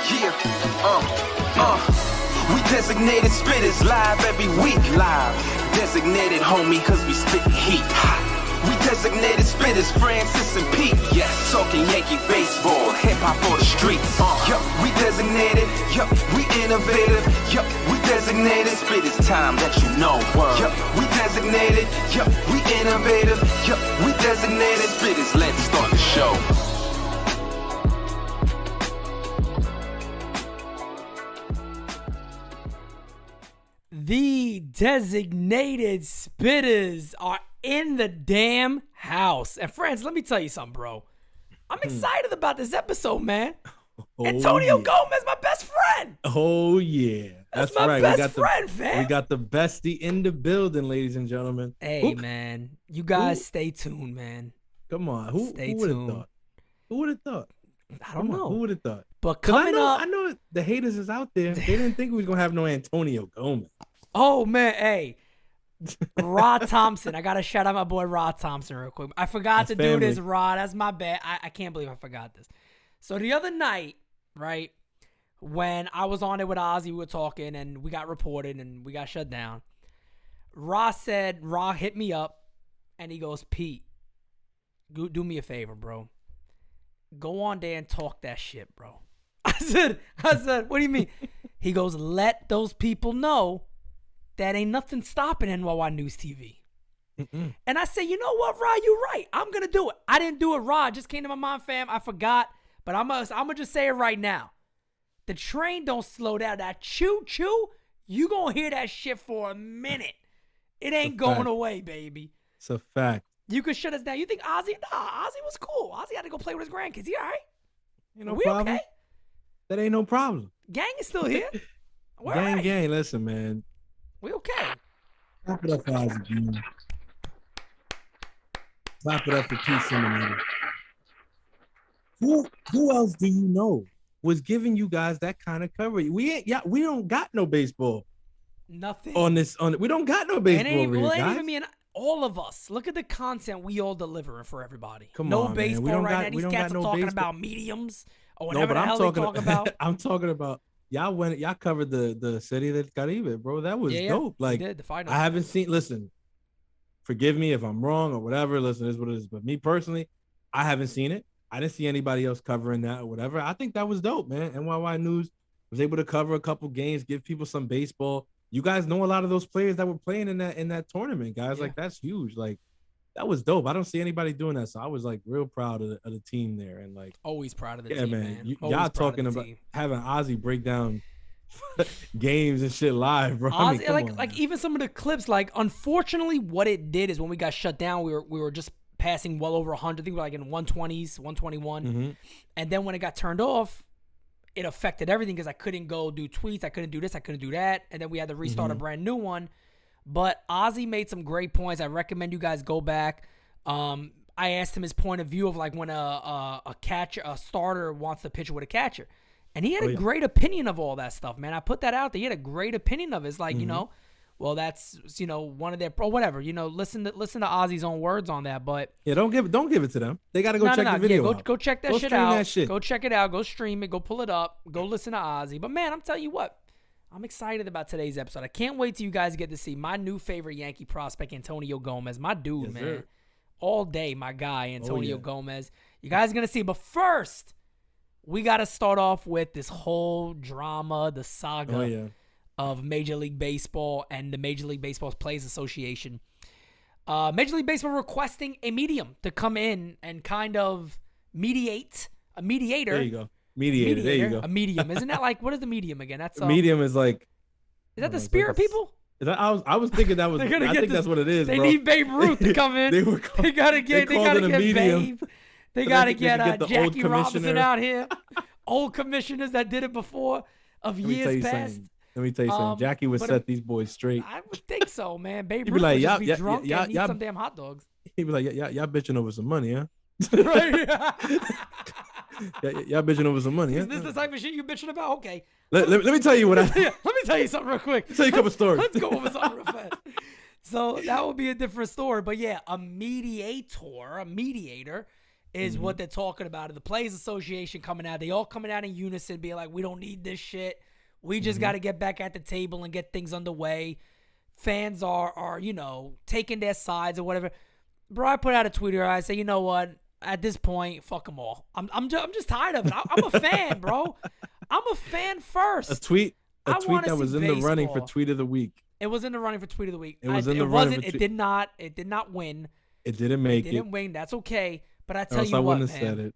Yeah, we designated spitters live every week. Live, designated homie, cause we spit heat. We designated spitters, Francis and Pete. Yes, talking Yankee baseball, hip hop for the streets. Yup, we designated. Yup, we innovative. Yup, we designated. Spitters time that you know. Yup, we designated. Yup, we innovative. Yup, we designated. Spitters, let's start the show. The designated spitters are in the damn house. And friends, let me tell you something, bro. I'm excited about this episode, man. Antonio Gomez, my best friend. Oh, yeah. That's my right. best friend, fam. We got the bestie in the building, ladies and gentlemen. Hey, man. You guys stay tuned, man. Come on. Who would have thought? Who would have thought? I don't know. Who would have thought? But coming up. I know the haters is out there. They didn't think we was going to have no Antonio Gomez. Oh, man. Hey. Rod Thompson. I got to shout out my boy Rod Thompson real quick. I forgot to do this, Rod. That's my bad. I can't believe I forgot this. So the other night, right, when I was on it with Ozzy, we were talking and we got reported and we got shut down. Rod hit me up and he goes, Pete, do me a favor, bro. Go on there and talk that shit, bro. I said, what do you mean? He goes, let those people know that ain't nothing stopping NyynewsTV. And I said, you know what, Rod, you're right. I'm going to do it. I didn't do it, Rod. Just came to my mind, fam. I forgot. But I'm going to just say it right now. The train don't slow down. That choo-choo, you going to hear that shit for a minute. It ain't going away, baby. It's a fact. You could shut us down. You think Ozzy? Nah, Ozzy was cool. Ozzy had to go play with his grandkids. He all right? Ain't no problem. Okay? That ain't no problem. Gang is still here. We're gang. Listen, man. We okay. Clap it up for Ozzy, Jr. Clap it up for Pete Seminary. Who else do you know was giving you guys that kind of coverage? We don't got no baseball. Nothing. We don't got no baseball. It ain't even me and all of us. Look at the content we all delivering for everybody. No baseball man. right now. These cats are talking about mediums or whatever the hell they talking about. I'm talking about y'all covered the city that Caribe, bro. That was dope. Like did, the final. I haven't seen. Listen, forgive me if I'm wrong or whatever. Listen, this is what it is. But me personally, I haven't seen it. I didn't see anybody else covering that or whatever. I think that was dope, man. NYY News was able to cover a couple games, give people some baseball. You guys know a lot of those players that were playing in that tournament, guys. Yeah. Like that's huge. Like that was dope. I don't see anybody doing that, so I was like real proud of the team there, and like always proud of the team, man. Y'all talking about having Ozzy break down games and shit live, bro. Ozzy, I mean, like even some of the clips. Like unfortunately, what it did is when we got shut down, we were just passing well over 100. I think we were like in 120s, 121, and then when it got turned off, it affected everything because I couldn't go do tweets. I couldn't do this. I couldn't do that. And then we had to restart a brand new one. But Ozzy made some great points. I recommend you guys go back. I asked him his point of view of like when a starter wants to pitch with a catcher. And he had a great opinion of all that stuff, man. I put that out there. He had a great opinion of it. It's like, you know, well, that's, you know, one of their, or whatever, you know, listen to Ozzy's own words on that. But yeah, don't give it to them. They got to go check the video out. Go check that shit out. Go check it out. Go stream it. Go pull it up. Go listen to Ozzy. But man, I'm telling you what, I'm excited about today's episode. I can't wait till you guys get to see my new favorite Yankee prospect, Antonio Gomez. My dude, man. Sir. All day, my guy, Antonio Gomez. You guys are going to see. But first, we got to start off with this whole drama, the saga of Major League Baseball and the Major League Baseball Players Association. Major League Baseball requesting a medium to come in and kind of mediate, a mediator. There you go. Mediator. There you go. A medium. Isn't that like, what is the medium again? That's medium is like. Is that the spirit people? I was thinking that was. I think that's what it is. They bro. need Babe Ruth to come in. they gotta get Babe. They gotta get Jackie Robinson out here. Old commissioners that did it before of years past. Let me tell you something. Jackie would set these boys straight. I would think so, man. Babe Ruth would just be drunk and eat some damn hot dogs. He'd be like, y'all bitching over some money, huh? Right. Y'all bitching over some money, huh? Is this the type of shit you bitching about? Okay. Let me tell you what let me tell you something real quick. Tell you a couple stories. Let's go over something real fast. So that would be a different story. But yeah, a mediator is what they're talking about. The Players Association coming out. They all coming out in unison, being like, we don't need this shit. We just got to get back at the table and get things underway. Fans are taking their sides or whatever. Bro, I put out a tweet here. I say, you know what? At this point, fuck them all. I'm just tired of it. I'm a fan, bro. I'm a fan first. A tweet that was in the running for tweet of the week. It was in the running for tweet of the week. It did not win. It didn't make it. It didn't win. That's okay. But I tell you I what, wouldn't have said it.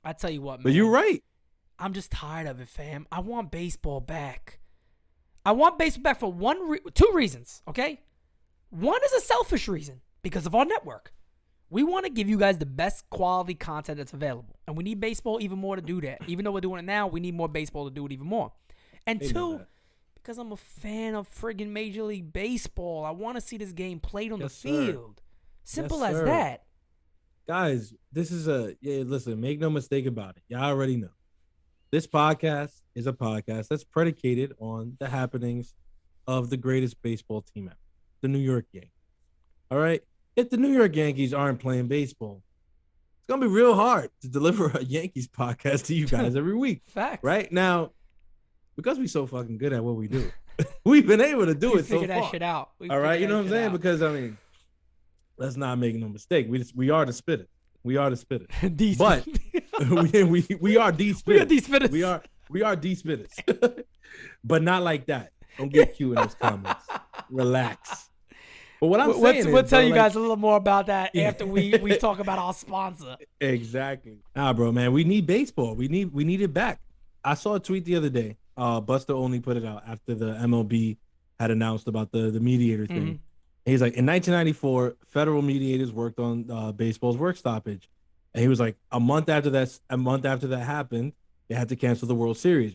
I tell you what, man. But you're right. I'm just tired of it, fam. I want baseball back. I want baseball back for two reasons, okay? One is a selfish reason, because of our network. We want to give you guys the best quality content that's available. And we need baseball even more to do that. Even though we're doing it now, we need more baseball to do it even more. And two, because I'm a fan of friggin' Major League Baseball. I want to see this game played on the field. Simple as that. Guys, this is listen, make no mistake about it. Y'all already know. This podcast is a podcast that's predicated on the happenings of the greatest baseball team ever, the New York Yankees. All right? If the New York Yankees aren't playing baseball, it's going to be real hard to deliver a Yankees podcast to you guys every week. Facts. Right? Now, because we're so fucking good at what we do, we've been able to do it so far. Figure that shit out. All right? You know what I'm saying? Because, I mean, let's not make no mistake. We are the Spittaz. We are the Spittaz. But we are the Spittaz. We are the Spittaz. We are the Spittaz. But not like that. Don't get cute in those comments. Relax. But what I'm saying we'll tell you guys a little more about that after we talk about our sponsor. Exactly. Nah, bro, man, we need baseball. We need it back. I saw a tweet the other day. Buster only put it out after the MLB had announced about the mediator thing. Mm-hmm. He's like, in 1994, federal mediators worked on baseball's work stoppage. And he was like, a month after that happened, they had to cancel the World Series.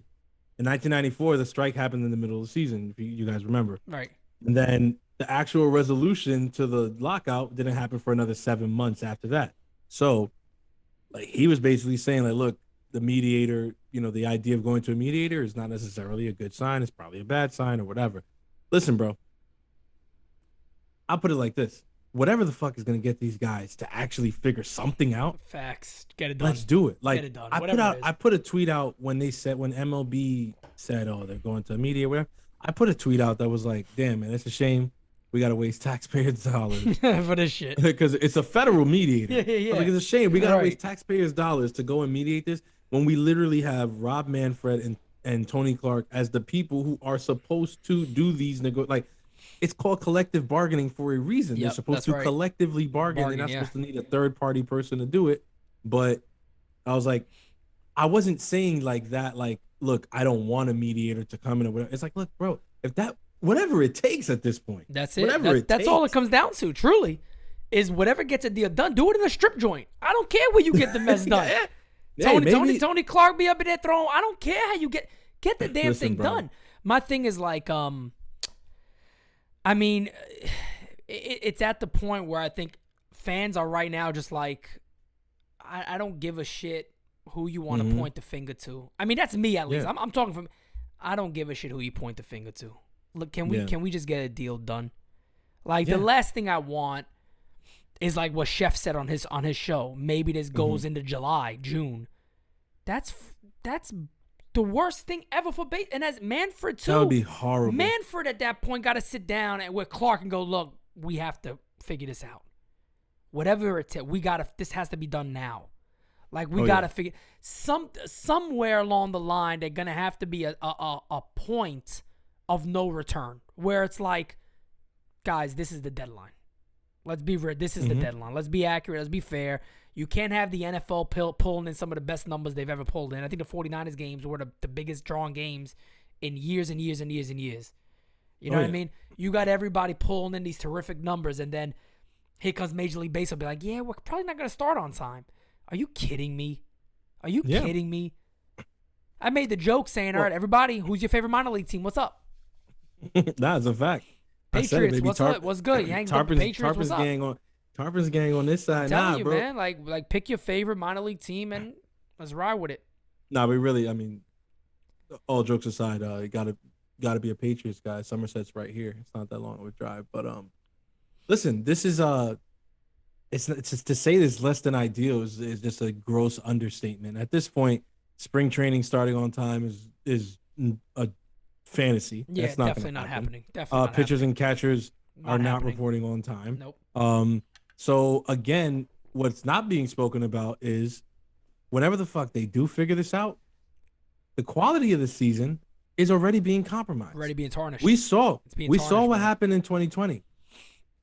In 1994, the strike happened in the middle of the season, if you guys remember. Right. And then the actual resolution to the lockout didn't happen for another 7 months after that. So, like, he was basically saying, like, look, the mediator, the idea of going to a mediator is not necessarily a good sign. It's probably a bad sign or whatever. Listen, bro. I'll put it like this. Whatever the fuck is going to get these guys to actually figure something out. Facts. Get it done. Let's do it. Like, get it done. I put a tweet out when MLB said, oh, they're going to media, whatever. I put a tweet out that was like, damn, man, it's a shame we got to waste taxpayers' dollars for this shit. Because it's a federal mediator. Yeah. Like, it's a shame we got to waste taxpayers' dollars to go and mediate this when we literally have Rob Manfred and Tony Clark as the people who are supposed to do these it's called collective bargaining for a reason. They're supposed to collectively bargain. They're not supposed to need a third party person to do it. But I was like, I wasn't saying like that, like, look, I don't want a mediator to come in or whatever. It's like, look, bro, if that, whatever it takes at this point. That's it. That's all it comes down to, truly, is whatever gets a deal done, do it in a strip joint. I don't care where you get the mess done. Tony Clark be up in there throwing. I don't care how you get the damn thing done. My thing is like, I mean, it's at the point where I think fans are right now just like, I don't give a shit who you want to point the finger to. I mean, that's me at least. I'm talking from, I don't give a shit who you point the finger to. Look, can we just get a deal done? Like, the last thing I want is like what Chef said on his show. Maybe this goes into July, June. That's the worst thing ever for base. And as Manfred too. That would be horrible. Manfred at that point got to sit down with Clark and go, look, we have to figure this out. Whatever it takes, this has to be done now. Like, we got to figure somewhere along the line, they're going to have to be a point of no return where it's like, guys, this is the deadline. Let's be real. This is the deadline. Let's be accurate. Let's be fair. You can't have the NFL pulling in some of the best numbers they've ever pulled in. I think the 49ers games were the biggest drawing games in years and years and years and years. You know what I mean? You got everybody pulling in these terrific numbers, and then here comes Major League Baseball. Be like, yeah, we're probably not going to start on time. Are you kidding me? Are you kidding me? I made the joke saying, all right, everybody, who's your favorite minor league team? What's up? That's a fact. Patriots, what's good? Yankees, Patriots, what's up? Tarpon's gang on this side. I'm telling you, bro. Man. Like, pick your favorite minor league team and let's ride with it. Nah, we really, I mean, all jokes aside, you gotta be a Patriots guy. Somerset's right here. It's not that long of a drive, but listen, this is it's just to say this less than ideal is just a gross understatement. At this point, spring training starting on time is a fantasy. Yeah, That's not definitely not happen. happening. Definitely not Pitchers happening. and catchers are not happening. reporting on time. Nope. So again, what's not being spoken about is whenever the fuck they do figure this out, the quality of the season is already being compromised. Already being tarnished. We saw what man. happened in 2020.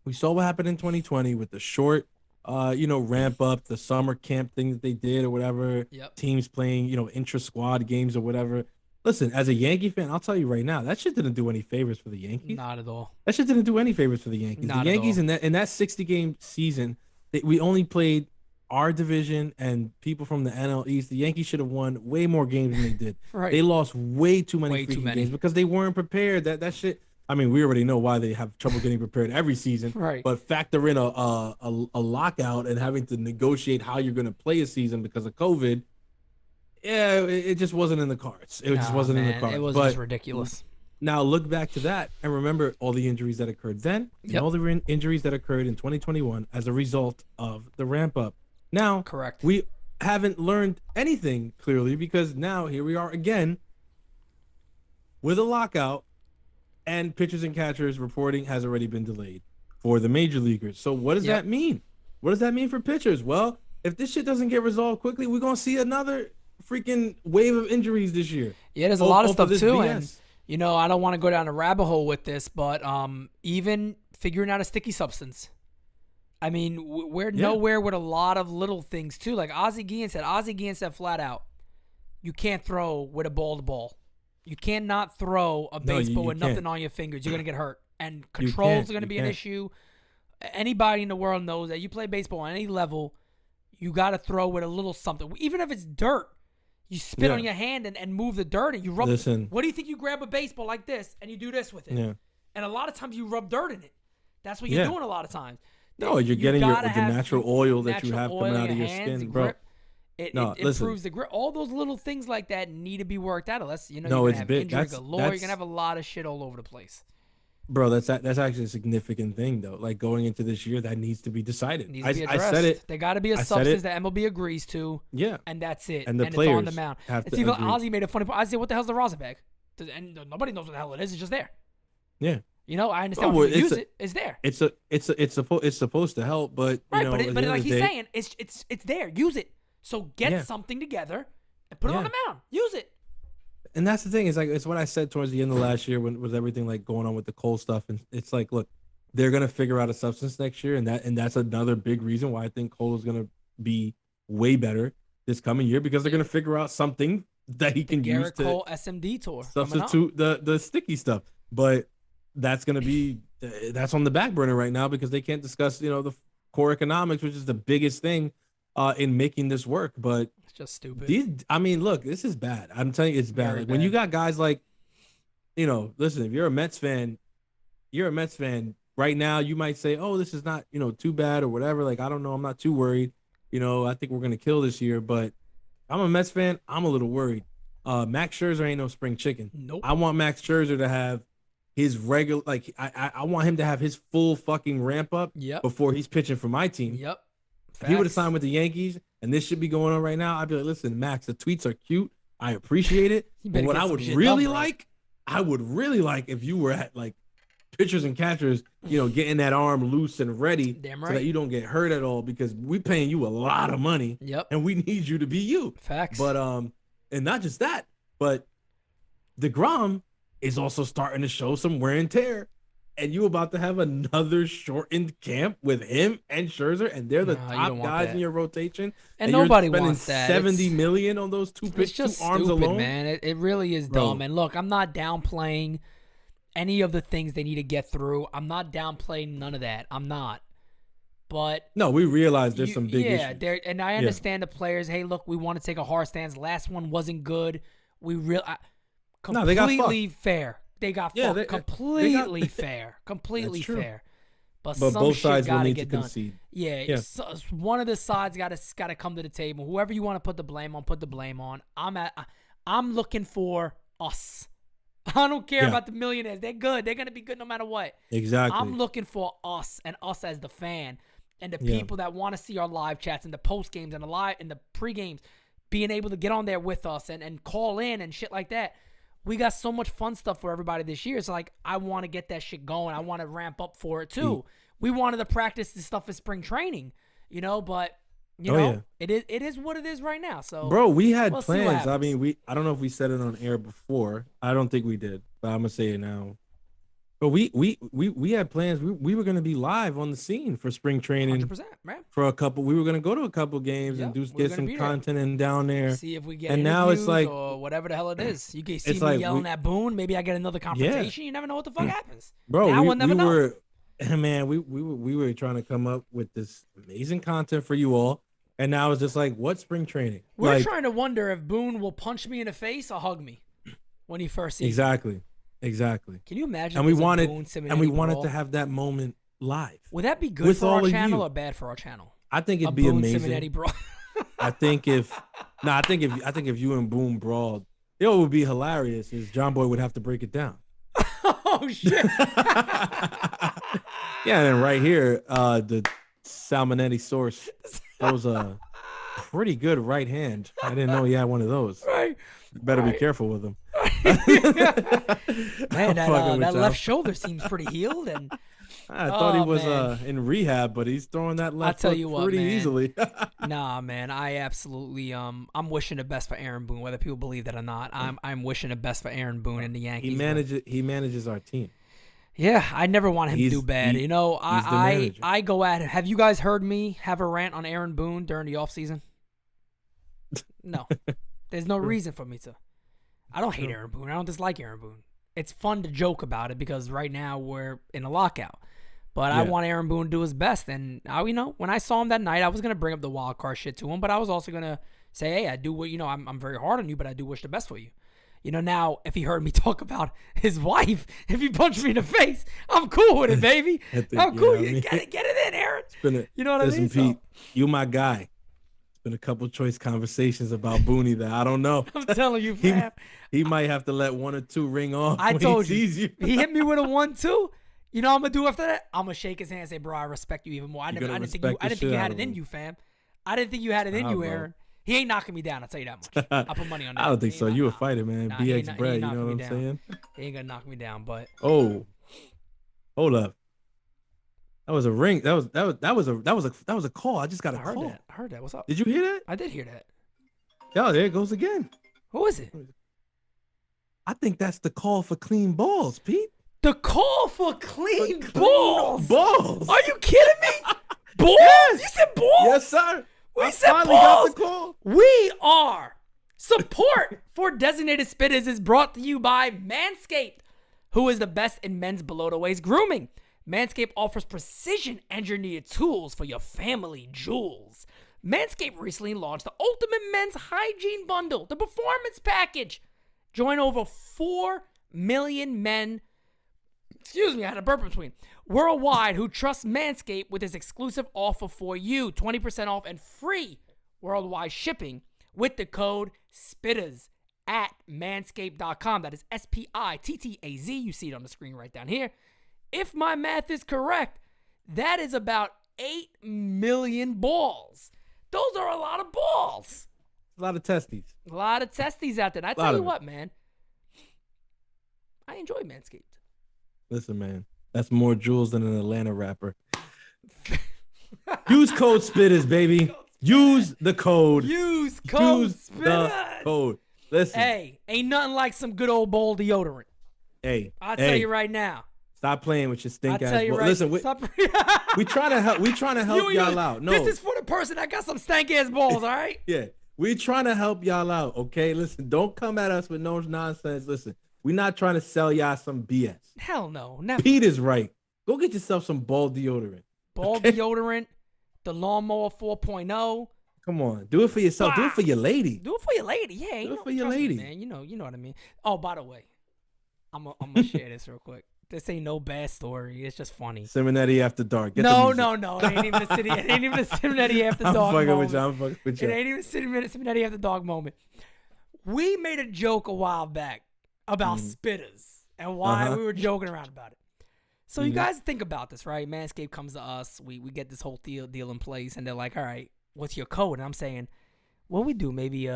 We saw what happened in 2020 with the short, ramp up, the summer camp thing that they did or whatever. Yep. Teams playing, intra-squad games or whatever. Listen, as a Yankee fan, I'll tell you right now, that shit didn't do any favors for the Yankees. Not at all. That shit didn't do any favors for the Yankees. Not the at Yankees all. in that 60-game season, we only played our division and people from the NL East. The Yankees should have won way more games than they did. Right. They lost way too many games because they weren't prepared. That shit. I mean, we already know why they have trouble getting prepared every season. Right. But factor in a lockout and having to negotiate how you're going to play a season because of COVID. Yeah, it just wasn't in the cards. It just wasn't in the cards. It was just ridiculous. Now look back to that and remember all the injuries that occurred then and all the injuries that occurred in 2021 as a result of the ramp up. Now, correct. We haven't learned anything clearly because now here we are again with a lockout and pitchers and catchers reporting has already been delayed for the major leaguers. So what does that mean? What does that mean for pitchers? Well, if this shit doesn't get resolved quickly, we're going to see another freaking wave of injuries this year. Yeah, there's a lot of stuff too. BS. And, I don't want to go down a rabbit hole with this, but even figuring out a sticky substance. I mean, we're nowhere with a lot of little things too. Like Ozzie Guillen said flat out, you can't throw with a ball to ball. You cannot throw a baseball with nothing on your fingers. You're going to get hurt. And controls are going to be an issue. Anybody in the world knows that you play baseball on any level, you got to throw with a little something. Even if it's dirt, you spit on your hand and move the dirt and you rub it. What do you think you grab a baseball like this and you do this with it? Yeah. And a lot of times you rub dirt in it. That's what you're doing a lot of times. No, you're getting the natural oil that you have coming out of your skin, bro. It improves the grip. All those little things like that need to be worked out. Unless you're gonna have injury galore. You're gonna have a lot of shit all over the place. Bro, that's actually a significant thing though. Like going into this year, that needs to be decided. Needs to be addressed. I said it. There got to be a substance that MLB agrees to. Yeah, and that's it. And the players it's on the mound. It's even Ozzie made a funny point. I said, "What the hell's the rosin bag?" And nobody knows what the hell it is. It's just there. Yeah. I understand when you use it. It's there. It's supposed to help, but right. But like he's saying, it's there. Use it. So get something together and put it on the mound. Use it. And that's the thing. It's what I said towards the end of last year when with everything like going on with the Cole stuff, and it's like, look, they're gonna figure out a substance next year, and that's another big reason why I think Cole is gonna be way better this coming year because they're gonna figure out something that he can use to Cole SMD tour substitute the sticky stuff. But that's gonna be that's on the back burner right now because they can't discuss the core economics, which is the biggest thing in making this work. But it's just stupid. Look, this is bad. I'm telling you, it's bad. Like, when you got guys like, listen, if you're a Mets fan right now, you might say, oh, this is not, too bad or whatever. Like, I don't know. I'm not too worried. I think we're going to kill this year, but I'm a Mets fan. I'm a little worried. Max Scherzer ain't no spring chicken. Nope. I want Max Scherzer to have his regular, like, I want him to have his full fucking ramp up before he's pitching for my team. Yep. If he would have signed with the Yankees and this should be going on right now, I'd be like, listen, Max, the tweets are cute. I appreciate it. But what I would really like if you were at like pitchers and catchers, getting that arm loose and ready so that you don't get hurt at all because we paying you a lot of money. Yep. And we need you to be you. Facts. But and not just that, but DeGrom is also starting to show some wear and tear. And you about to have another shortened camp with him and Scherzer, and they're the top guys in your rotation. And nobody wants that. $70 million on those two arms stupid, alone, man. It really is dumb. And look, I'm not downplaying any of the things they need to get through. I'm not downplaying none of that. I'm not. But no, we realize there's some big issues. Yeah, and I understand the players. Hey, look, we want to take a hard stance. Last one wasn't good. Completely fair. They got fucked. Completely fair. Completely fair. But both sides will need to concede. Yeah. One of the sides got to come to the table. Whoever you want to put the blame on, put the blame on. I'm looking for us. I don't care about the millionaires. They're good. They're gonna be good no matter what. Exactly. I'm looking for us and us as the fan. and the people that want to see our live chats and the post games and the pre games, being able to get on there with us and call in and shit like that. We got so much fun stuff for everybody this year. It's like, I want to get that shit going. I want to ramp up for it too. We wanted to practice this stuff in spring training, but it is what it is right now. So, bro, we had plans. I mean, I don't know if we said it on air before. I don't think we did, but I'm gonna say it now. But we had plans. We were gonna be live on the scene for spring training 100%, right? for a couple. We were gonna go to a couple games and get some content and down there. See if we get and now it's like, or whatever the hell it is. You can see me yelling at Boone. Maybe I get another confrontation. You never know what the fuck happens. Bro, now we'll never know. We were trying to come up with this amazing content for you all, and now it's just like, what spring training? We're trying to wonder if Boone will punch me in the face or hug me when he first sees me. Exactly. Can you imagine? And we wanted to have that moment live. Would that be good for our channel or bad for our channel? I think it'd be amazing. Cincinnati brawl. I think if you and Boone brawled, it would be hilarious. Is John Boy would have to break it down. Oh shit. Yeah, and then right here, the Salmonetti source throws a pretty good right hand. I didn't know he had one of those. Right. You better be careful with him. Man, that left shoulder seems pretty healed, and I thought he was in rehab, but he's throwing that left hook pretty easily. Nah, man, I absolutely I'm wishing the best for Aaron Boone, whether people believe that or not. I'm wishing the best for Aaron Boone and the Yankees. He manages our team. Yeah, I never want him to do bad. I go at it. Have you guys heard me have a rant on Aaron Boone during the offseason? No. There's no reason for me to. I don't hate Aaron Boone. I don't dislike Aaron Boone. It's fun to joke about it because right now we're in a lockout. But I want Aaron Boone to do his best. And, when I saw him that night, I was going to bring up the wild card shit to him. But I was also going to say, hey, I do, I'm very hard on you, but I do wish the best for you. Now, if he heard me talk about his wife, if he punched me in the face, I'm cool with it, baby. I'm cool. Get it in, Aaron. You know what I mean? Pete, you my guy. Been a couple choice conversations about Booney that I don't know. I'm telling you, fam. He might have to let one or two ring off. I told you. He hit me with a 1-2. You know what I'm gonna do after that? I'm gonna shake his hand and say, bro, I respect you even more. I didn't think you had it in you, fam. I didn't think you had it in you, Aaron. He ain't knocking me down, I'll tell you that much. I put money on that. I don't think so. You a fighter, man. BX bread, you know what I'm saying? He ain't gonna knock me down, but hold up. That was a ring. That was a call. I just got a call. I heard that. What's up? Did you hear that? I did hear that. Yo, there it goes again. Who is it? I think that's the call for clean balls, Pete. The call for clean balls. Balls. Are you kidding me? Balls? Yes. You said balls? Yes, sir. We said balls. Got the call. We are. Support for Designated Spittaz is brought to you by Manscaped, who is the best in men's below-the-waist grooming. Manscaped offers precision-engineered tools for your family jewels. Manscaped recently launched the Ultimate Men's Hygiene Bundle, the Performance Package. Join over 4 million men, I had a burp in between, worldwide who trust Manscaped with this exclusive offer for you. 20% off and free worldwide shipping with the code SPITTAZ at manscaped.com. That is SPITTAZ. You see it on the screen right down here. If my math is correct, that is about 8 million balls. Those are a lot of balls. A lot of testes. A lot of testes out there. And I tell you what, man. I enjoy Manscaped. Listen, man. That's more jewels than an Atlanta rapper. Use code SPITTAZ, baby. Use the code. Use code SPITTAZ. The code. Listen. Hey, ain't nothing like some good old ball deodorant. Hey. I'll tell you right now. Stop playing with your stink ass. Right. Listen, we trying to help. We trying to help y'all out. No, this is for the person that got some stank ass balls. All right. Yeah, we trying to help y'all out. Okay, listen. Don't come at us with no nonsense. Listen, we're not trying to sell y'all some BS. Hell no, never. Pete is right. Go get yourself some ball deodorant. Ball deodorant, the lawnmower 4.0. Come on, do it for yourself. Do it for your lady. Do it for your lady. Yeah, do it for your lady, man. You know what I mean. Oh, by the way, I'm gonna share this real quick. This ain't no bad story. It's just funny. Simonetti After Dark. No. It ain't even the city. It ain't even the Simonetti After Dark moment. I'm fucking with you. It ain't even Simonetti After Dark moment. We made a joke a while back about Spittaz and why we were joking around about it. So you guys think about this, right? Manscaped comes to us. We get this whole deal in place, and they're like, all right, what's your code? And I'm saying, what we do? Maybe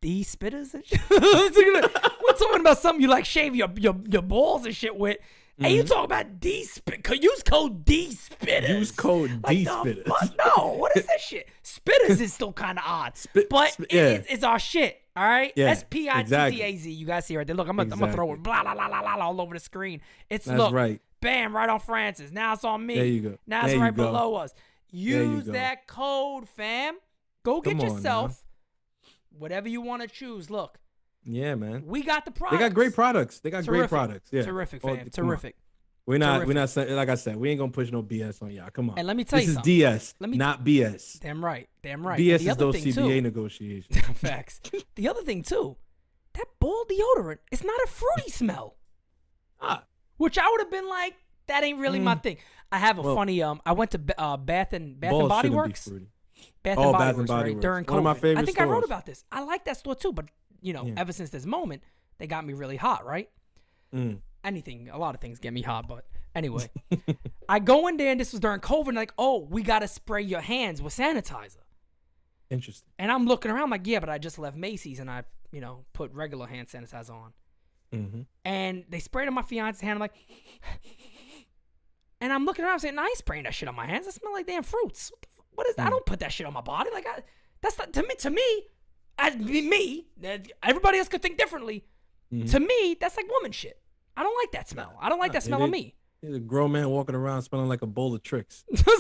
D Spittaz and shit? We're talking about something you like shave your balls and shit with. And you talk about D Spittaz. Use code D Spittaz. Use code D Spittaz. No, what is that shit? Spittaz is still kind of odd. But it's our shit. All right? Yeah, Spittaz. exactly. You guys see right there. Look, I'm gonna throw it blah, blah, blah, blah, blah, all over the screen. That's right. Bam, right on Francis. Now it's on me. There you go. Now it's right below us. Use that code, fam. Go get yourself whatever you want to choose. Look. Yeah, man. We got the products. They got great products. Terrific. Yeah. Terrific, fam. Terrific. We're not like I said, we ain't gonna push no BS on y'all. Come on. And let me tell you something. This is DS, not BS. Damn right. BS is those CBA negotiations. Facts. The other thing too, that ball deodorant, it's not a fruity smell. Which I would have been like, that ain't really my thing. I have a funny I went to Bath and Body Works. Bath and Body Works, right? During COVID. One of my favorite I think stores. I wrote about this. I like that store too, but ever since this moment, they got me really hot, right? A lot of things get me hot, but anyway. I go in there and this was during COVID, and like, oh, we gotta spray your hands with sanitizer. Interesting. And I'm looking around like, yeah, but I just left Macy's and I, put regular hand sanitizer on. And they sprayed on my fiance's hand. I'm like, and I'm looking around saying, I ain't spraying that shit on my hands. I smell like damn fruits. What is that? I don't put that shit on my body. Like, that's not, to me, everybody else could think differently. To me, that's like woman shit. I don't like that smell. I don't like that smell on me. He's a grown man walking around smelling like a bowl of tricks. It's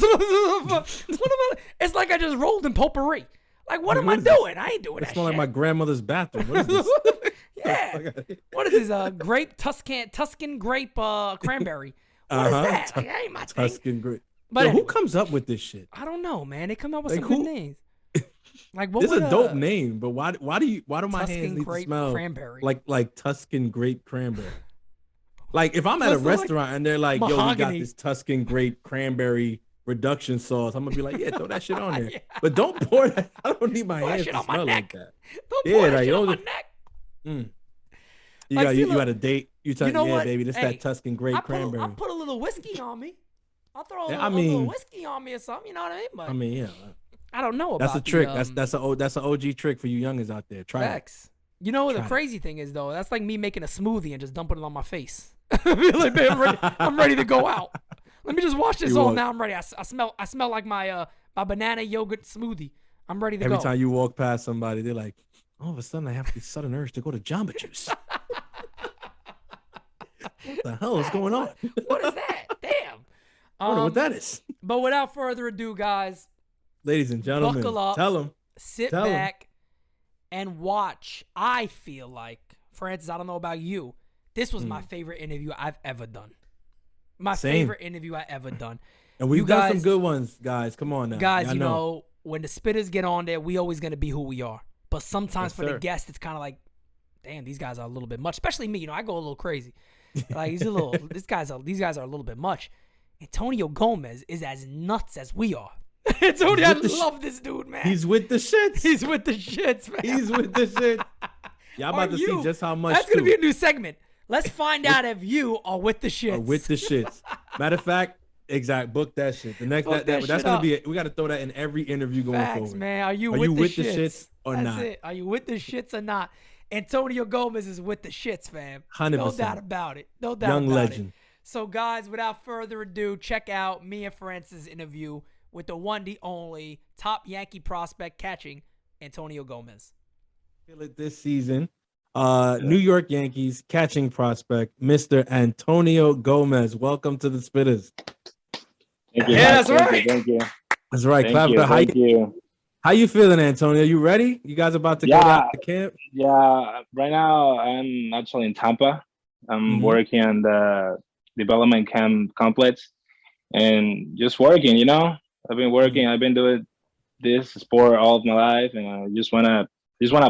like I just rolled in potpourri. Like, what am I doing? I ain't doing that shit. It smells like my grandmother's bathroom. What is this? Yeah. What is this? Grape, Tuscan grape cranberry. What is that? Like, that ain't my thing. Tuscan grape. But anyway, who comes up with this shit? I don't know, man. They come up with some good names. Like, what this is a dope name, but why do my hands need to smell cranberry. like Tuscan grape cranberry? Like, if I'm at a restaurant and they're like, yo, we got this Tuscan grape cranberry reduction sauce, I'm gonna be like, yeah, throw that shit on there. Yeah. But don't pour that. I don't need my hands to smell like that. Don't pour that shit on my neck. You got a date. You tell me, yeah, baby, this that Tuscan grape cranberry. I'll put a little whiskey on me. I'll throw a little whiskey on me or something. You know what I mean? But I don't know about that's a trick. That's an OG trick for you youngins out there. Try it. You know what the crazy thing is though? That's like me making a smoothie and just dumping it on my face. Like, man, I'm ready to go out. Let me just wash this off. Now I'm ready. I smell like my banana yogurt smoothie. I'm ready to go. Every time you walk past somebody, they're like, all of a sudden I have this sudden urge to go to Jamba Juice. What the hell is going on? What is that? Damn. I wonder what that is. But without further ado, guys, ladies and gentlemen, buckle up. Tell them. Sit back and watch. I feel like, Francis, I don't know about you, this was my favorite interview I've ever done. Favorite interview I ever done. And we've done some good ones, guys. Come on now. Guys, you know, when the Spittaz get on there, we always going to be who we are. But sometimes for the guest, it's kind of like, damn, these guys are a little bit much. Especially me, I go a little crazy. Like, these guys are a little bit much. Antonio Gomez is as nuts as we are. Antonio, I love this dude, man. He's with the shits. He's with the shits, man. He's with the shit. Y'all about to see just how much. That's going to be a new segment. Let's find out if you are with the shits. With the shits. Matter of fact, book that shit. The next that's gonna be it. We got to throw that in every interview going forward. Man, are you with the shits or not? It. Are you with the shits or not? Antonio Gomez is with the shits, fam. 100%. No doubt about it. No doubt Young about legend. It. So, guys, without further ado, check out me and Francis' interview with the one, the only top Yankee prospect catching Antonio Gomez. Feel it this season. New York Yankees catching prospect, Mr. Antonio Gomez. Welcome to the Spittaz. Thank you. Yeah, that's right. Thank you. That's right. Thank you. How you feeling, Antonio? You ready? You guys about to go out to camp? Yeah. Right now, I'm actually in Tampa. I'm working on the development camp complex and just working. I've been working. I've been doing this sport all of my life, and I just wanna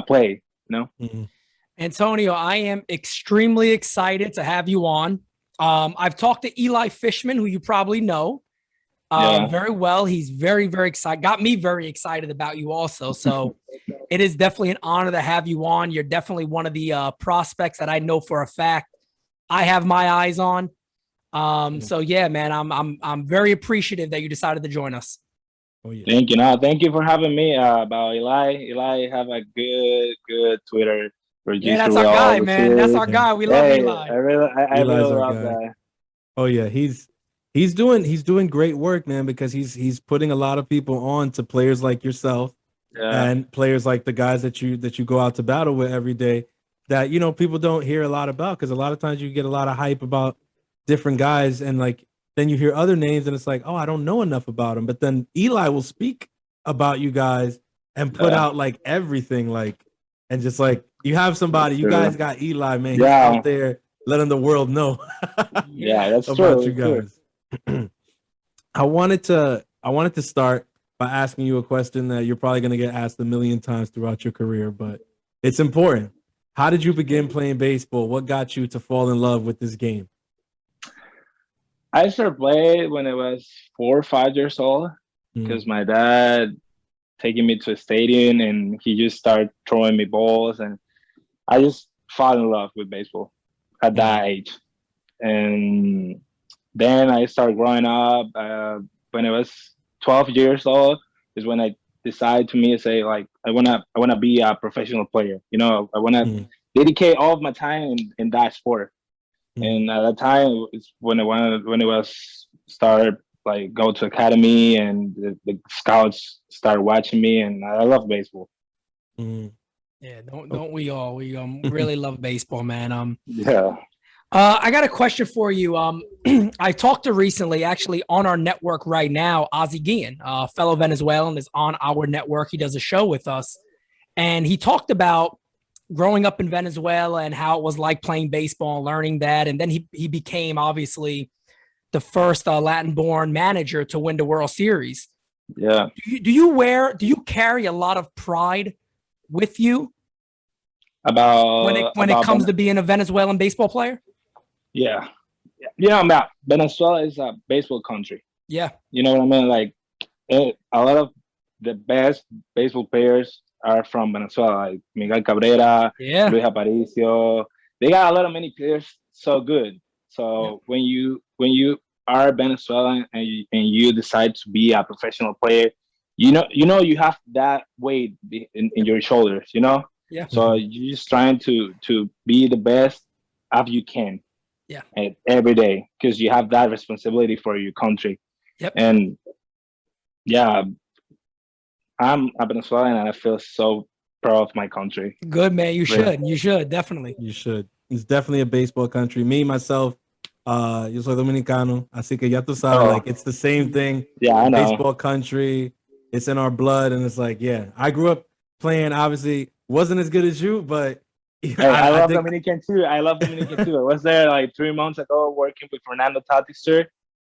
play. Antonio, I am extremely excited to have you on. I've talked to Eli Fishman, who you probably know very well. He's very, very excited. Got me very excited about you also. So it is definitely an honor to have you on. You're definitely one of the prospects that I know for a fact I have my eyes on. So yeah, man, I'm very appreciative that you decided to join us. Oh yeah. Thank you. No, thank you for having me. About Eli have a good Twitter. Yeah, that's our guy, man. That's our guy. We love Eli. I really love that. Oh yeah, he's doing great work, man, because he's putting a lot of people on to players like yourself and players like the guys that you go out to battle with every day that people don't hear a lot about, because a lot of times you get a lot of hype about different guys and like then you hear other names and it's like, oh, I don't know enough about them. But then Eli will speak about you guys and put out like everything, like, and just like you have somebody, you guys got Eli, man. He's out there letting the world know that's about true. you guys. I wanted to start by asking you a question that you're probably going to get asked a million times throughout your career, but it's important. How did you begin playing baseball? What got you to fall in love with this game? I started playing when I was 4 or 5 years old because my dad taking me to a stadium and he just started throwing me balls, and I just fell in love with baseball at that age. And then I started growing up. When I was 12 years old is when I decided to say, like, I wanna be a professional player. I wanna dedicate all of my time in that sport. And at that time, it's when it was started, like, go to academy, and the scouts started watching me, and I love baseball. Yeah, don't we all? We really love baseball, man. Yeah. I got a question for you. I talked to recently, actually, on our network right now, Ozzie Guillen, fellow Venezuelan, is on our network. He does a show with us, and he talked about growing up in Venezuela and how it was like playing baseball and learning that. And then he became, obviously, the first Latin-born manager to win the World Series. Yeah. Do you carry a lot of pride with you about when it comes to being a Venezuelan baseball player? Yeah. Venezuela is a baseball country. Yeah. You know what I mean? Like, a lot of the best baseball players are from Venezuela, like Miguel Cabrera, Luis Aparicio. They got a lot of many players so good. So when you are Venezuelan and you decide to be a professional player, you have that weight in your shoulders, Yeah. So you're just trying to be the best as you can. Yeah. Every day, because you have that responsibility for your country. Yep. And yeah, I'm a Venezuelan and I feel so proud of my country. Good, man. You should definitely. You should. It's definitely a baseball country. Me, myself, yo soy dominicano, así que ya tú sabes, like, it's the same thing. Yeah, I know. Baseball country. It's in our blood, and it's like, yeah. I grew up playing, obviously, wasn't as good as you, but I love Dominican too. I was there like 3 months ago working with Fernando Tatis, sir.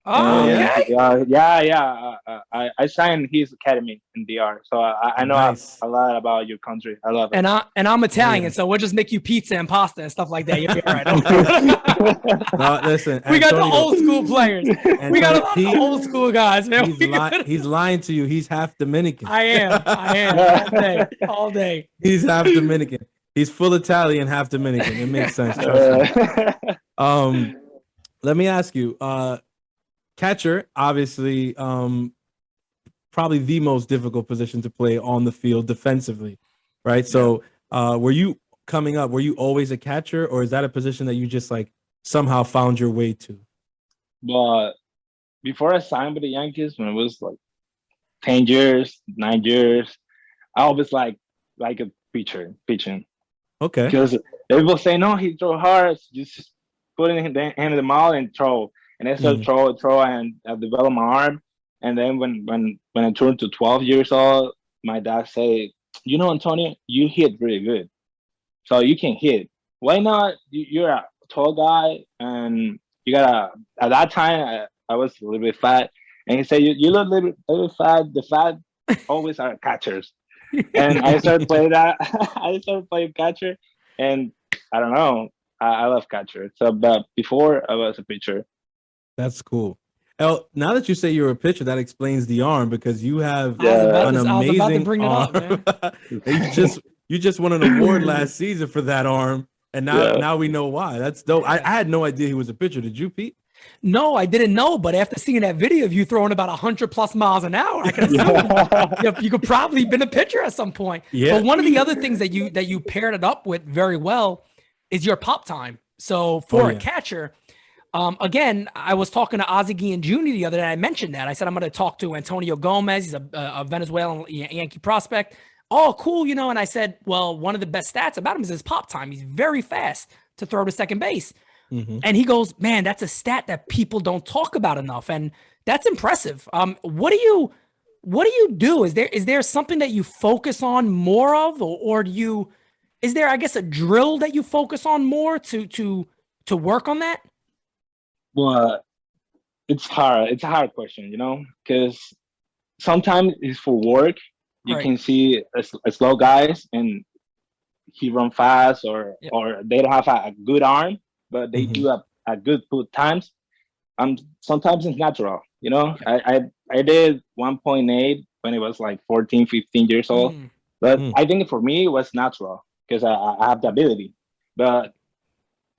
Oh, okay. Yeah. I signed his academy in DR, so I know a lot about your country. I love it. And I'm Italian, so we'll just make you pizza and pasta and stuff like that. You'll be all right. No, listen, we got the old school players. We got a lot of old school guys, man. He's lying to you. He's half Dominican. I am all day. He's half Dominican. He's full Italian, half Dominican. It makes sense. Trust me. Let me ask you, catcher, obviously, probably the most difficult position to play on the field defensively, right? So were you coming up, were you always a catcher, or is that a position that you just like somehow found your way to? But before I signed with the Yankees, when it was like 10 years, 9 years, I was like a pitching. Okay. Because people say, no, he throw hard, just put it in the hand of the mouth and throw. And I started throw, and I developed my arm. And then when I turned to 12 years old, my dad said, Antonio, you hit really good. So you can hit. Why not? You're a tall guy, and you got at that time, I was a little bit fat. And he said, you look a little fat. The fat always are catchers. And I started playing that. I started playing catcher, and I don't know. I love catcher. So, but before I was a pitcher. That's cool. El, now that you say you're a pitcher, that explains the arm, because you have an amazing I was about to bring arm. It up, man. you just won an award last season for that arm, and now we know why. That's dope. I had no idea he was a pitcher. Did you, Pete? No, I didn't know, but after seeing that video of you throwing about 100+ miles an hour, I can assume you could probably been a pitcher at some point. Yeah. But one of the other things that you paired it up with very well is your pop time. So for a catcher, again, I was talking to Ozzie Guillen Jr. the other day. I mentioned that. I said I'm going to talk to Antonio Gomez. He's a Venezuelan Yankee prospect. Oh, cool, And I said, well, one of the best stats about him is his pop time. He's very fast to throw to second base. Mm-hmm. And he goes, man, that's a stat that people don't talk about enough. And that's impressive. What do you do? Is there something that you focus on more of, or is there, I guess, a drill that you focus on more to work on that? Well, it's hard. It's a hard question, because sometimes it's for work. You can see a slow guys and he run fast or they don't have a good arm, but they do a good put times. Sometimes it's natural, I did 1.8 when it was like 14, 15 years old. But I think for me it was natural because I have the ability. But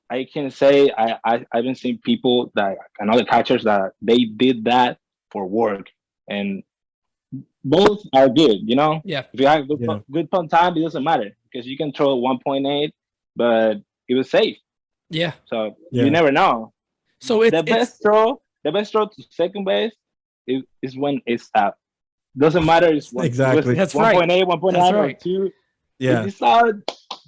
I can say I haven't seen people and other catchers that they did that for work, and both are good, Yeah. If you have good punt time, it doesn't matter because you can throw 1.8, but it was safe. Yeah. So you never know. So the best throw to second base is when it's up. Doesn't matter. It's exactly. That's 1.8, 1.9, or 2. Yeah. If it's out,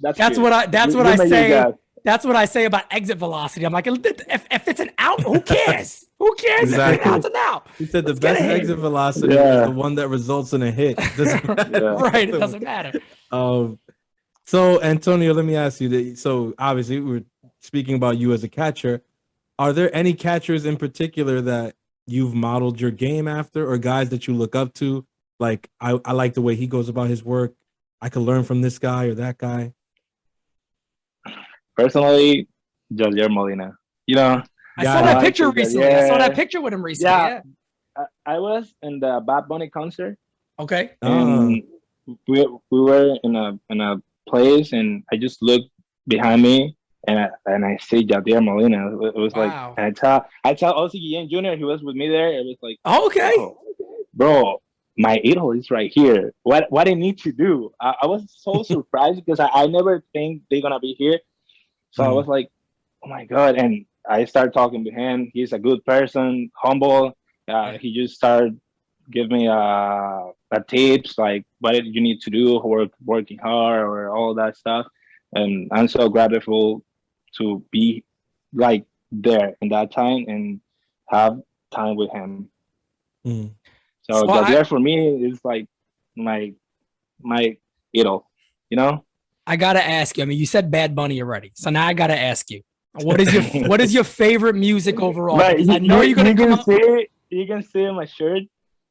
that's what I say. That's what I say about exit velocity. I'm like, if it's an out, who cares? Who cares? Exactly. If it's an out, it's an out. He said the best exit velocity is the one that results in a hit. Right. It doesn't matter. So Antonio, let me ask you. So obviously we're speaking about you as a catcher. Are there any catchers in particular that you've modeled your game after, or guys that you look up to? Like, I like the way he goes about his work. I could learn from this guy or that guy. Personally, Josier Molina. I saw that picture recently. I saw that picture with him recently. Yeah. I was in the Bad Bunny concert. Okay. And we were in a place, and I just looked behind me, and I see Josier Molina. It was like, and I tell Ozzie Guillen Jr. He was with me there. It was like, okay, bro, my idol is right here. What I need to do? I was so surprised because I never think they're gonna be here. So I was like, oh my God. And I started talking to him. He's a good person, humble. He just started giving me a tips, like what you need to do, working hard or all that stuff. And I'm so grateful to be like there in that time and have time with him. So Josier for me is like my idol, I gotta ask you. I mean, you said Bad Bunny already, so now I gotta ask you, what is your favorite music overall? Right, I know you're gonna come up. You can see my shirt.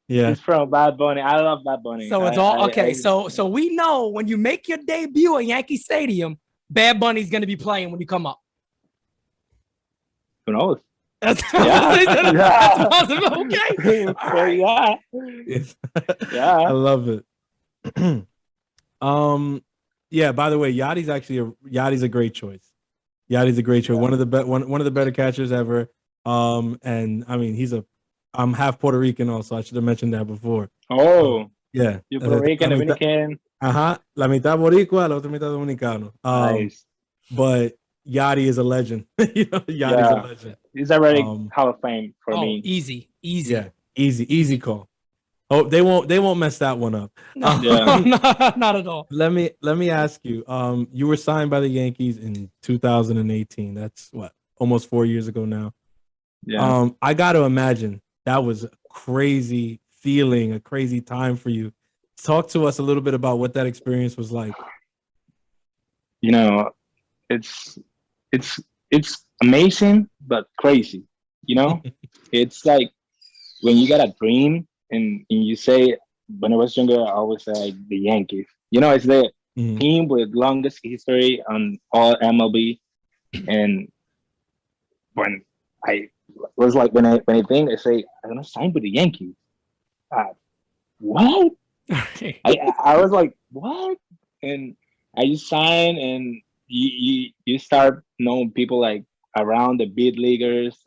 Yeah, it's from Bad Bunny. I love Bad Bunny. So it's all okay. So we know when you make your debut at Yankee Stadium, Bad Bunny's gonna be playing when you come up. Who knows? That's possible. Okay. Right. Yeah. I love it. Yeah. By the way, Yadi's a great choice. Yadi's a great choice. One of the better catchers ever. And I mean, I'm half Puerto Rican also. I should have mentioned that before. Oh. Yeah. You're Puerto Rican, Dominican. La mitad boricua, la otra mitad dominicano. Nice. But Yadi is a legend. Yadi's a legend. He's already Hall of Fame for me. Easy. Yeah, easy call. Oh, they won't mess that one up. No, not at all. Let me ask you. You were signed by the Yankees in 2018. That's what, almost 4 years ago now. Yeah. I got to imagine that was a crazy feeling, a crazy time for you. Talk to us a little bit about what that experience was like. It's amazing but crazy. It's like when you got a dream and you say, when I was younger, I always say like the Yankees. It's the team with longest history on all MLB. And when I was like, when I think, I say, I'm gonna sign with the Yankees. What? I was like, what? And I just signed, and you start knowing people like around the big leaguers.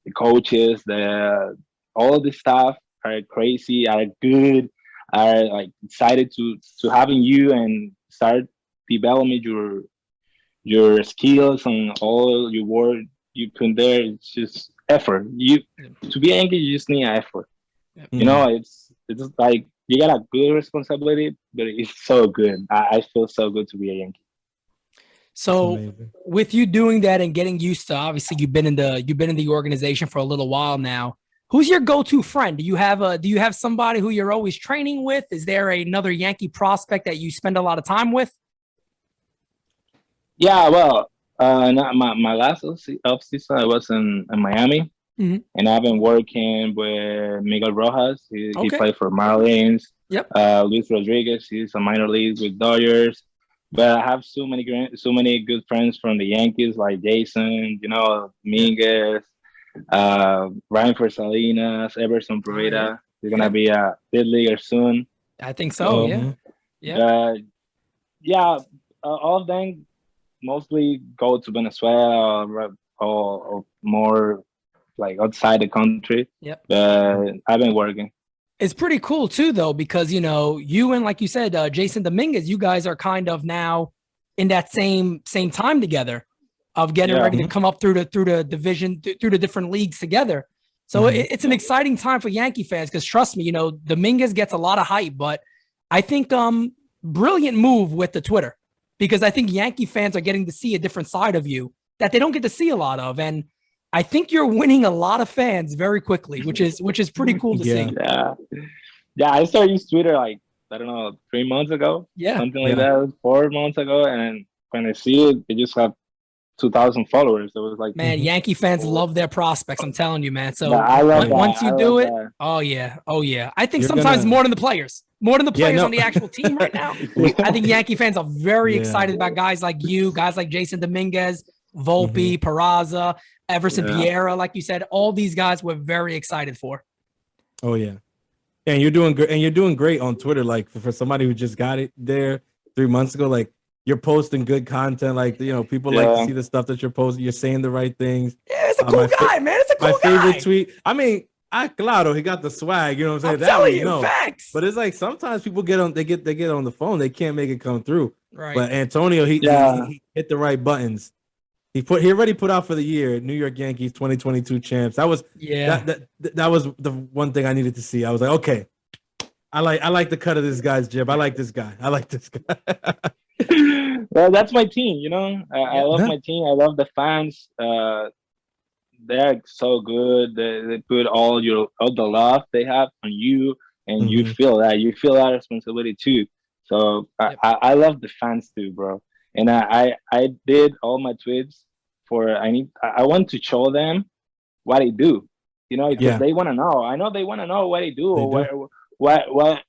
the coaches, the all the staff are crazy, are good, are like excited to having you and start developing your skills and all your work you put there. It's just effort. You to be angry, you just need effort. You know, it's like you got a good responsibility, but it's so good. I feel so good to be a Yankee. So with you doing that and getting used to, obviously you've been in the organization for a little while now. Who's your go-to friend? Do you have somebody who you're always training with? Is there another Yankee prospect that you spend a lot of time with? Yeah, well, my last off-season I was in Miami, and I've been working with Miguel Rojas. He played for Marlins. Yep. Luis Rodriguez, he's a minor league with Dodgers. But I have so many good friends from the Yankees, like Jason, you know, Minguez, Ryan Salinas, Everson Pedroia. He's gonna be a big leaguer soon. I think so. Yeah. All of them mostly go to Venezuela or more like outside the country. Yep. But I've been working. It's pretty cool too, though, because, you know, you and like you said, Jason Dominguez, you guys are kind of now in that same time together of getting ready to come up through the division, through the different leagues together. So it's an exciting time for Yankee fans because trust me, you know, Dominguez gets a lot of hype, but I think brilliant move with the Twitter because I think Yankee fans are getting to see a different side of you that they don't get to see a lot of. And I think you're winning a lot of fans very quickly, which is pretty cool to see. Yeah. I started using Twitter like I don't know 3 months ago, something like that, 4 months ago, and when I see it, it just have 2,000 followers. It was like, man, Yankee fans love their prospects. I'm telling you, man. So I love once you do it, that. oh yeah. I think sometimes more than the players on the actual team right now. I think Yankee fans are very excited about guys like you, guys like Jason Dominguez, Volpe, Peraza, Everson Piera, like you said, all these guys we're very excited for. Oh yeah. And you're doing great. And you're doing great on Twitter. Like for somebody who just got it there 3 months ago, like you're posting good content. Like, you know, people like to see the stuff that you're posting. You're saying the right things. Yeah, it's a cool guy, man. It's a cool guy. My favorite tweet. I mean, claro, he got the swag. You know what I'm saying? I'm telling you, facts. But it's like sometimes people get on the phone. They can't make it come through. Right. But Antonio, he hit the right buttons. He already put out for the year New York Yankees 2022 champs. That was that was the one thing I needed to see. I was like, okay, I like the cut of this guy's jib. I like this guy. Well, that's my team. You know, I love my team. I love the fans. They're so good. They put all the love they have on you, and you feel that. You feel that responsibility too. So I love the fans too, bro. And I did all my tweets I want to show them what I do, you know, because they want to know. I know they want to know what I do, or why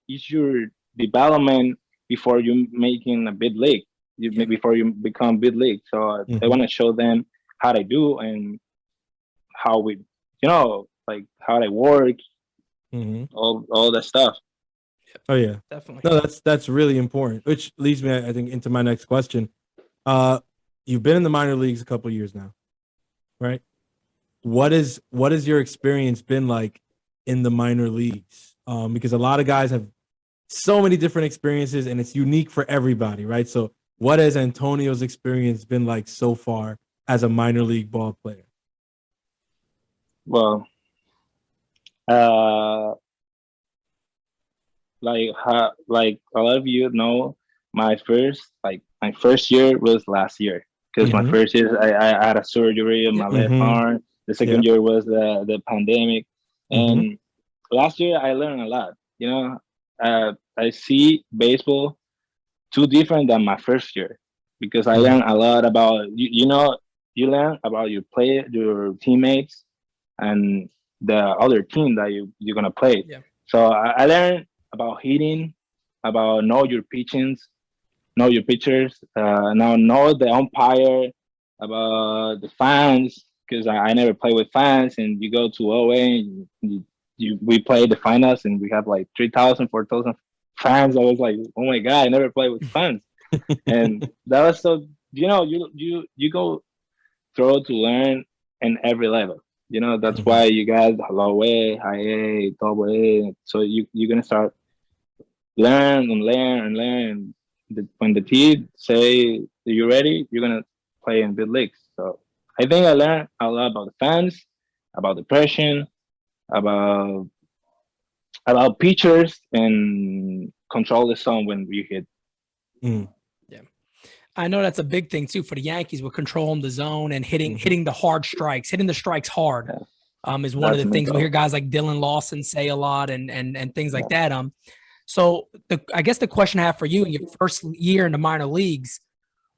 is your development before you making a big league, before you become big league. So I want to show them how they do and how we, you know, like how they work, all that stuff. Oh yeah, definitely. No, that's really important. Which leads me, I think, into my next question. You've been in the minor leagues a couple of years now, right? What is your experience been like in the minor leagues? Because a lot of guys have so many different experiences, and it's unique for everybody, right? So, what has Antonio's experience been like so far as a minor league ball player? Well, like a lot of you know, my first year was last year because my first year I had a surgery on my left arm. The second year was the pandemic, and last year I learned a lot. You know, I see baseball too different than my first year because I learned a lot about you learn about your teammates, and the other team that you're gonna play. Yeah. So I learned about hitting, about know your pitchers, now know the umpire, about the fans, because I never play with fans, and you go to OA and we play the finals and we have like 3,000, 4,000 fans. I was like, oh my God, I never played with fans. And that was so, you know, you go through to learn in every level. You know, that's why you got low A, high A, double A. So you're gonna start learn and learn and learn. When the team say you're ready, you're gonna play in big leagues. So I think I learned a lot about the fans, about the passion, about pitchers, and control the zone when you hit. Yeah, I know that's a big thing too for the Yankees with controlling the zone and hitting the hard strikes, hitting the strikes hard. Is one of the things we hear guys like Dylan Lawson say a lot, and things like that. So I guess the question I have for you in your first year in the minor leagues,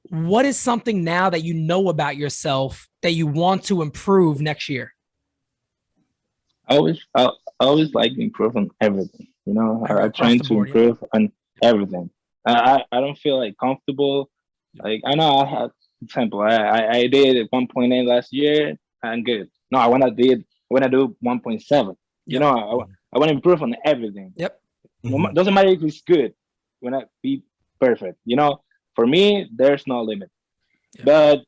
what is something now that you know about yourself that you want to improve next year? I always like to improve on everything. You know, I'm trying to improve on everything. I don't feel like comfortable. Like I know I had example. I did 1.8 last year. I'm good. No, I want to do 1.7. You know, I want to improve on everything. Yep. Doesn't matter if it's good. When I be perfect. You know, for me, there's no limit. Yep. But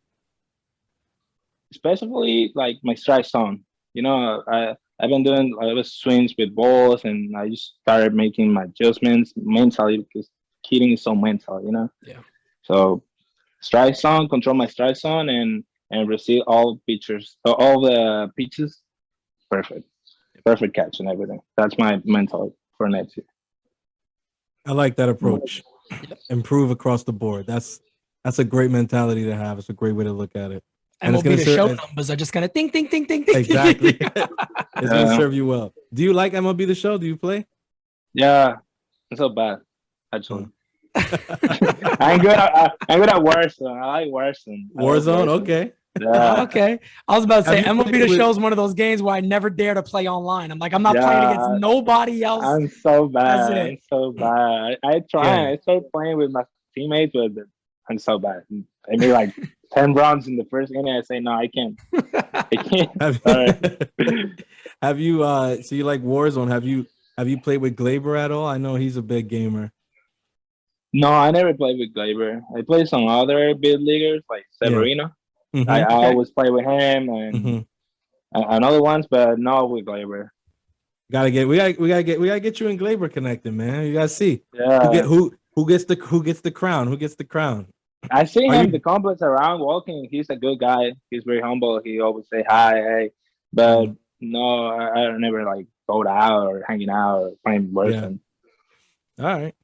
especially like my strike zone. You know, I've been doing a lot of swings with balls, and I just started making my adjustments mentally because hitting is so mental, you know. Yeah. So strike zone, control my strike zone, and receive all the pitches. Perfect catch and everything. That's my mental for next year. I like that approach. Improve across the board. That's a great mentality to have. It's a great way to look at it. And it's going to show numbers are just going to ding, ding, ding, ding, ding. Exactly. It's going to serve you well. Do you like MLB The Show? Do you play? Yeah, it's so bad, actually. I'm good at Warzone. I like Warzone. Warzone, okay. Yeah. Okay. I was about to say MLB The Show is one of those games where I never dare to play online. I'm like, I'm not playing against nobody else. I'm so bad. I'm so bad. I started playing with my teammates, but I'm so bad. I made like 10 runs in the first inning. I say, no, I can't. I can't. Have you so you like Warzone? Have you played with Glaber at all? I know he's a big gamer. No, I never played with Glaber. I played some other big leaguers like Severino. Yeah. I always play with him and other ones, but not with Glaber. We gotta get you and Glaber connected, man. You gotta see. Yeah. Who gets the crown? Who gets the crown? I see him the complex around walking. He's a good guy. He's very humble. He always say hi, hey. But no, I never like go out or hanging out or playing Warzone. Yeah. All right.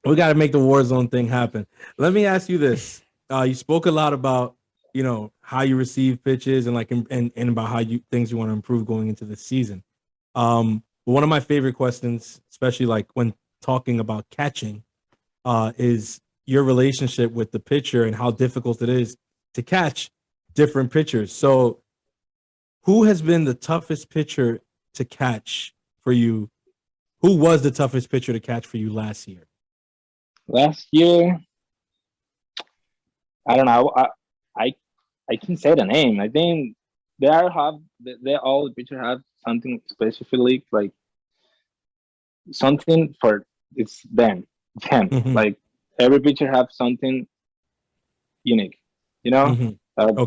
We got to make the Warzone thing happen. Let me ask you this. You spoke a lot about, you know, how you receive pitches and like and about how things you want to improve going into the season. But one of my favorite questions, especially like when talking about catching, is your relationship with the pitcher and how difficult it is to catch different pitchers. So who has been the toughest pitcher to catch for you? Who was the toughest pitcher to catch for you last year? Last year, I don't know. I can say the name. I think all the pitchers have something specifically like something for it's them. Like every pitcher have something unique. You know,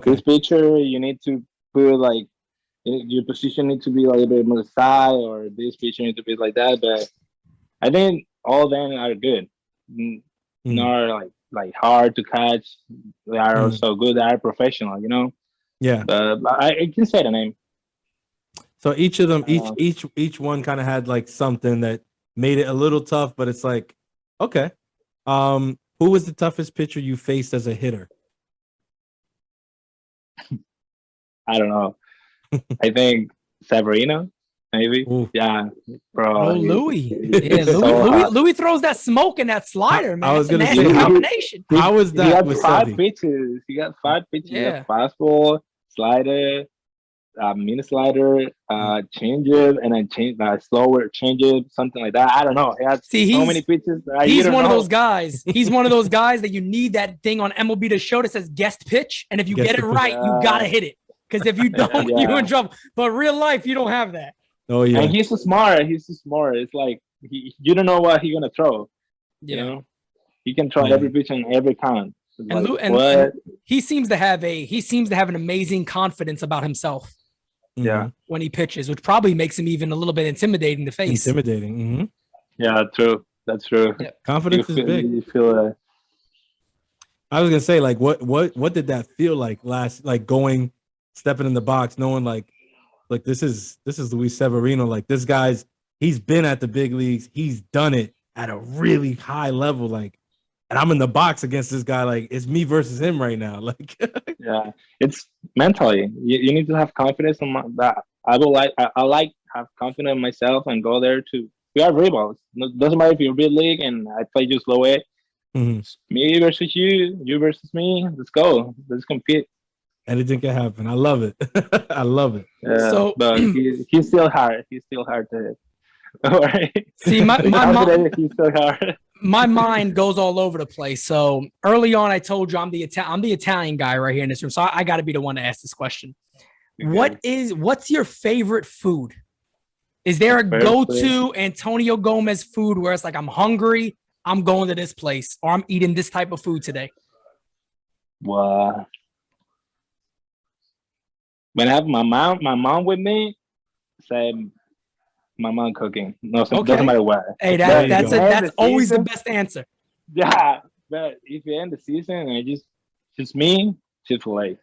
this pitcher you need to put like your position need to be like a bit more side, or this pitcher need to be like that. But I think all of them are good. Not like hard to catch. They are also good. They are professional, you know. Yeah. I can say the name. So each of them, each one kind of had like something that made it a little tough, but it's like, okay. Who was the toughest pitcher you faced as a hitter? I don't know. I think Severino. Maybe. Ooh. Yeah, bro. Oh, Louis. Yeah, Louis throws that smoke in that slider, man. I was going to say, combination. How was that? He got five pitches. He got 5 pitches. Yeah. He got fastball, slider, mini slider, changeup, and then slower changeup, something like that. I don't know. He has so many pitches. He's one of those guys. He's one of those guys that you need that thing on MLB The Show that says guest pitch, and if you get it right, you gotta hit it. Because if you don't, you're in trouble. But real life, you don't have that. Oh yeah, and he's so smart. It's like you don't know what he's gonna throw. You know, he can throw every pitch on every count. And, Like, and he seems to have an amazing confidence about himself. Yeah. When he pitches, which probably makes him even a little bit intimidating to face. Intimidating. Mm-hmm. Yeah, true. That's true. Yeah. Confidence is big. You feel I was gonna say, like, what did that feel like like stepping in the box, knowing like this is Luis Severino, like this guy's he's been at the big leagues, he's done it at a really high level, like, and I'm in the box against this guy, like it's me versus him right now, like. yeah, it's mentally you need to have confidence in that. I have confidence in myself and go there to. We are rivals. Doesn't matter if you're big league and I play just low A. Mm-hmm. Me versus you versus me. Let's go. Let's compete. Anything can happen. I love it. I love it. So, but he's still hard. He's still hard to hit. All right. See, my he's still hard. My mind goes all over the place. So early on, I told you I'm the Italian guy right here in this room. So I got to be the one to ask this question. Okay. What's your favorite food? Is there a go-to Antonio Gomez food where it's like, I'm hungry, I'm going to this place, or I'm eating this type of food today? Well, when I have my mom with me, say my mom cooking. No, so it doesn't matter what. Hey, that's always the best answer. Yeah, but if you end the season and just me, Chick-fil-A.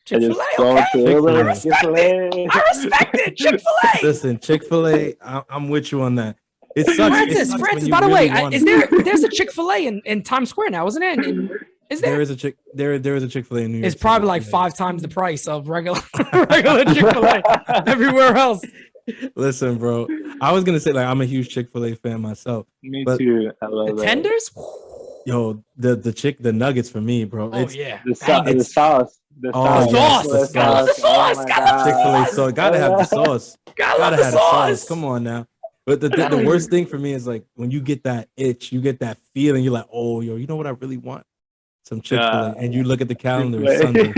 Chick-fil-A, okay. I respect it. Chick-fil-A. Listen, Chick-fil-A, I'm with you on that. It sucks. Francis, by the way, there's a Chick-fil-A in Times Square now, isn't it? Is there? There is a Chick-fil-A in New York. It's probably like 5 times the price of regular Chick-fil-A everywhere else. Listen, bro, I was gonna say, like, I'm a huge Chick-fil-A fan myself. Me too. I love the tenders. Yo, the nuggets for me, bro. Oh, yeah. The sauce. The sauce. Chick-fil-A sauce. Gotta have the sauce. Gotta have the sauce. Come on now. But the worst thing for me is like when you get that itch, you get that feeling. You're like, oh, yo, you know what I really want? Some Chick-fil-A. And you look at the calendar, it's Sunday.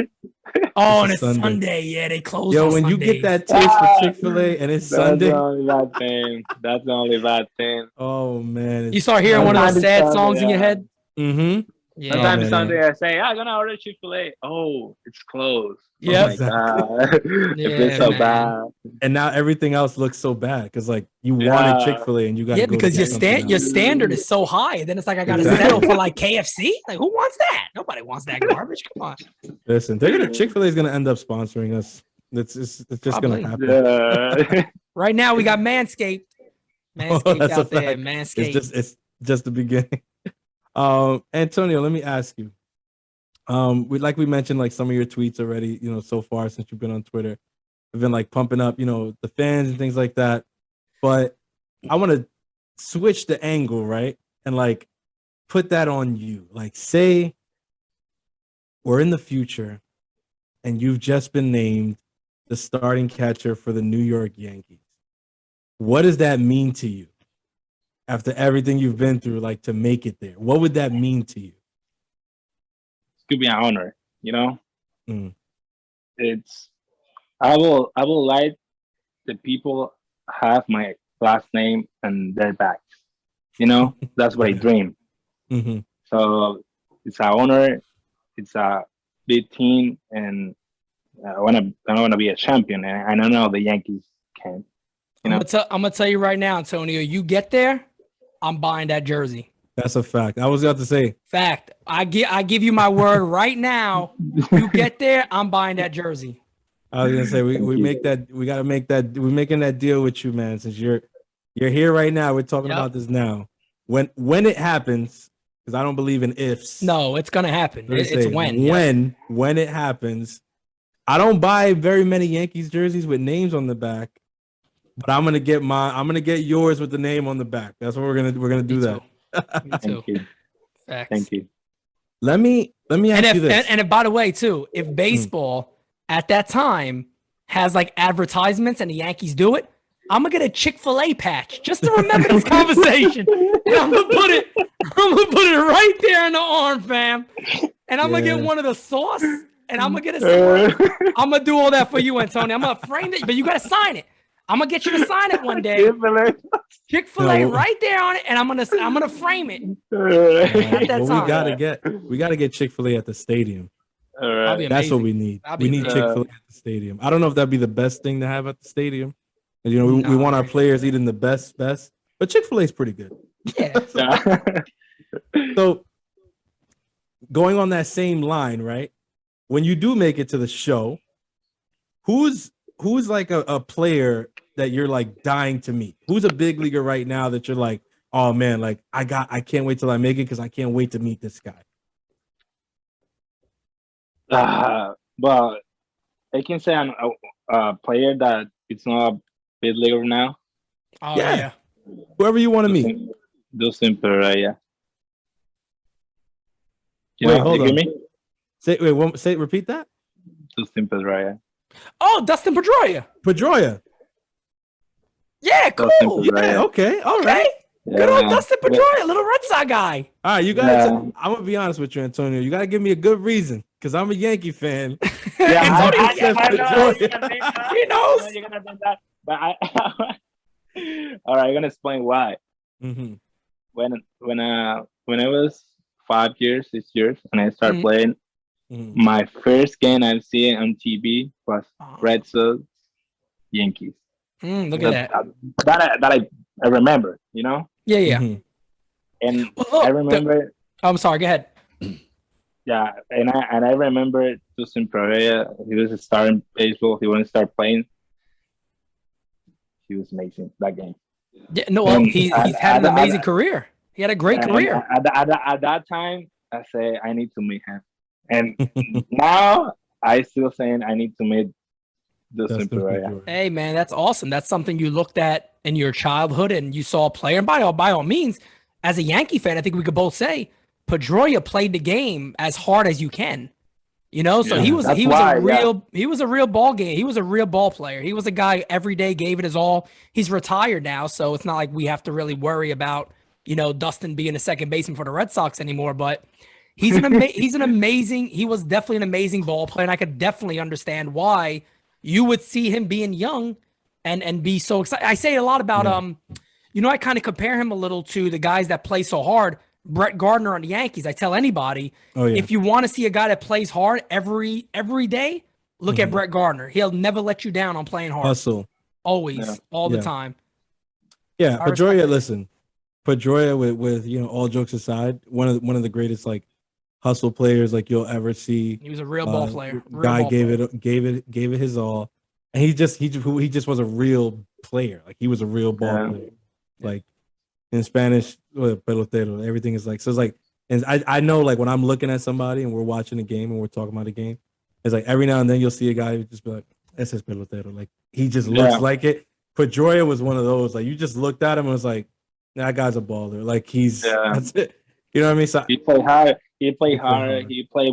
Oh, and it's Sunday. Yeah, they close. Yo, when you get that taste for Chick-fil-A and it's Sunday. That's the only bad thing. Oh man. You start hearing one of those sad songs in your head. Mm-hmm. Yeah. Sometimes Sunday I say, I'm gonna order Chick-fil-A. Oh, it's closed. Yeah. Oh my God. It's so bad. And now everything else looks so bad because like you wanted Chick-fil-A and you got because your standard is so high. And then it's like I gotta settle for like KFC. Like who wants that? Nobody wants that garbage. Come on. Listen, Chick-fil-A is gonna end up sponsoring us. It's just gonna happen. Yeah. Right now we got Manscaped. Manscaped out there. Manscaped. It's just the beginning. Antonio, let me ask you. We mentioned like some of your tweets already, you know, so far since you've been on Twitter. We've been like pumping up, you know, the fans and things like that. But I want to switch the angle, right? And like put that on you. Like say we're in the future and you've just been named the starting catcher for the New York Yankees. What does that mean to you after everything you've been through, like to make it there? What would that mean to you? Could be an honor, you know. Mm. I will like the people have my last name and their backs, you know. That's what I dream. Mm-hmm. So it's an honor. It's a big team, and I want to be a champion, and I know the Yankees can. You know? I'm gonna tell you right now, Antonio. You get there, I'm buying that jersey. That's a fact. I was about to say. Fact. I give you my word right now. You get there, I'm buying that jersey. I was gonna say we make that. We gotta make that. We're making that deal with you, man. Since you're here right now, we're talking about this now. When it happens, because I don't believe in ifs. No, it's gonna happen. It's when. When it happens, I don't buy very many Yankees jerseys with names on the back, but I'm gonna get yours with the name on the back. That's what we're gonna do that. Me too. Thank you. Facts. Thank you. Let me ask you this. And by the way, too, if baseball at that time has like advertisements and the Yankees do it, I'm gonna get a Chick-fil-A patch just to remember this conversation. And I'm gonna put it right there in the arm, fam. And I'm gonna get one of the sauce, and I'm gonna get I'm gonna do all that for you, Antonio. I'm gonna frame it, but you gotta sign it. I'm gonna get you to sign it one day. Chick-fil-A right there on it, and I'm gonna frame it. At that time. We gotta get Chick-fil-A at the stadium. All right. That's what we need. We need Chick-fil-A at the stadium. I don't know if that'd be the best thing to have at the stadium. You know, we want our players eating the best, but Chick-fil-A is pretty good. Yeah. So going on that same line, right? When you do make it to the show, who's like a player that you're like dying to meet? Who's a big leaguer right now that you're like, oh man, like I can't wait till I make it because I can't wait to meet this guy? Well, I can say I'm a player that it's not a big leaguer now. Oh yeah. Whoever you want to meet. Dustin Pedroia. Wait, hold on. Me? Repeat that. Dustin Pedroia. Oh, Dustin Pedroia. Pedroia. Yeah, cool. Yeah, okay. All right. Good old Dustin Pedroia, little Red Sox guy. All right, you guys. I'm gonna be honest with you, Antonio. You gotta give me a good reason because I'm a Yankee fan. Yeah, I know. He knows. You're gonna do that, but all right, I'm gonna explain why. Mm-hmm. When I was 5 years, 6 years, and I started playing, my first game I've seen on TV was Red Sox Yankees. Look at that I remember, you know. Yeah. And I remember. I'm sorry. Go ahead. Yeah, and I remember Dustin Pedroia. He was starting baseball. He wanted to start playing. He was amazing that game. Yeah, no, he's had an amazing career. He had a great career. At that time, I say I need to meet him, and now I still saying I need to meet Dustin Pedroia. Hey man, that's awesome. That's something you looked at in your childhood and you saw a player. And by all means, as a Yankee fan, I think we could both say Pedroia played the game as hard as you can. You know, so he was a real ball game. He was a real ball player. He was a guy every day gave it his all. He's retired now, so it's not like we have to really worry about, you know, Dustin being a second baseman for the Red Sox anymore. But he was definitely an amazing ball player, and I could definitely understand why you would see him being young and be so excited. I say a lot about you know, I kind of compare him a little to the guys that play so hard. Brett Gardner on the Yankees. I tell anybody, if you want to see a guy that plays hard every day, look at Brett Gardner. He'll never let you down on playing hard. Hustle. Always, all the time. Yeah, Pedroia, listen. Pedroia with you know, all jokes aside, one of the greatest like hustle players like you'll ever see. He was a real ball player. Gave it his all. And he just was a real player. Like he was a real ball player. Like in Spanish, pelotero, everything is like, so it's like, and I know like when I'm looking at somebody and we're watching a game and we're talking about a game, it's like every now and then you'll see a guy who just be like, ese es pelotero. Like he just looks like it. Pedroia was one of those, like you just looked at him and was like, that guy's a baller. Like he's, that's it. You know what I mean? So he played hard. He played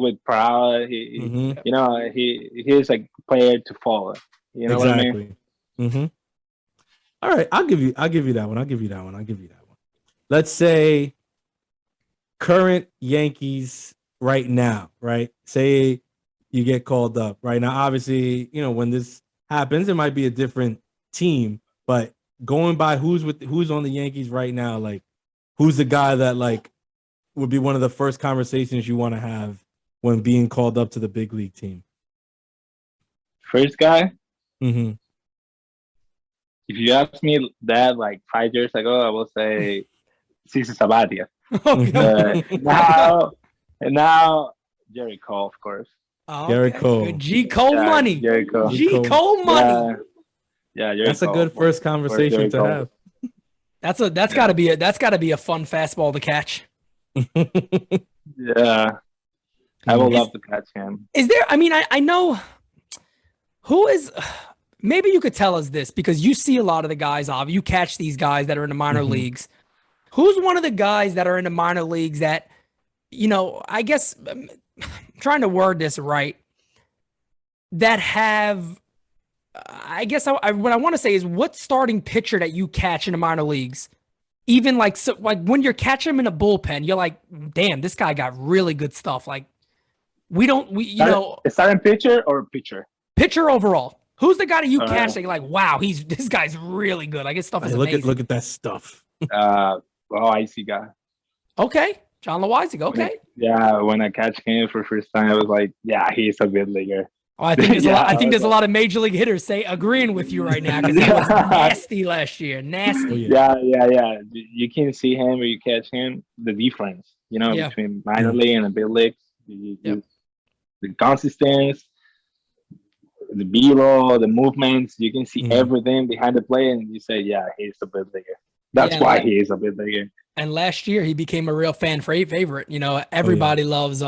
with pride. You know, he's a player to follow. You know what I mean? Mm-hmm. All right, I'll give you that one. Let's say current Yankees right now, right? Say you get called up right now. Obviously, you know, when this happens, it might be a different team, but going by who's on the Yankees right now, like who's the guy that like would be one of the first conversations you want to have when being called up to the big league team? First guy? Mm-hmm. If you asked me that like 5 years ago, I will say Cesar Sabathia. Now Jerry Cole, of course. Oh, Jerry Cole. G Cole money. Jerry Cole. G Cole money. Yeah, that's a good first conversation to have. That's gotta be a fun fastball to catch. Yeah. I would love to catch him. Is there, I mean, I know who is, maybe you could tell us this because you see a lot of the guys, you catch these guys that are in the minor leagues. Who's one of the guys that are in the minor leagues that, you know, I guess I'm trying to word this right, that have, I guess what I want to say is what starting pitcher that you catch in the minor leagues, even like when you're catching him in a bullpen, you're like, damn, this guy got really good stuff. Like you know, a starting pitcher or pitcher? Pitcher overall. Who's the guy that you catch that you're like, wow, this guy's really good. Like his stuff is amazing. Look at that stuff. Icy guy. Okay, John Loizaga. Okay. When I catch him for the first time, I was like, yeah, he's a good leaguer. Oh, I think there's a lot of major league hitters agreeing with you right now because he was nasty last year. Nasty. Yeah. You can see him or you catch him. The difference, between minor league and the big leagues. The consistency, the B-roll, the movements. You can see everything behind the play, and you say, yeah, he's a big leaguer. That's why he is a big leaguer. And last year he became a real fan favorite. Everybody loves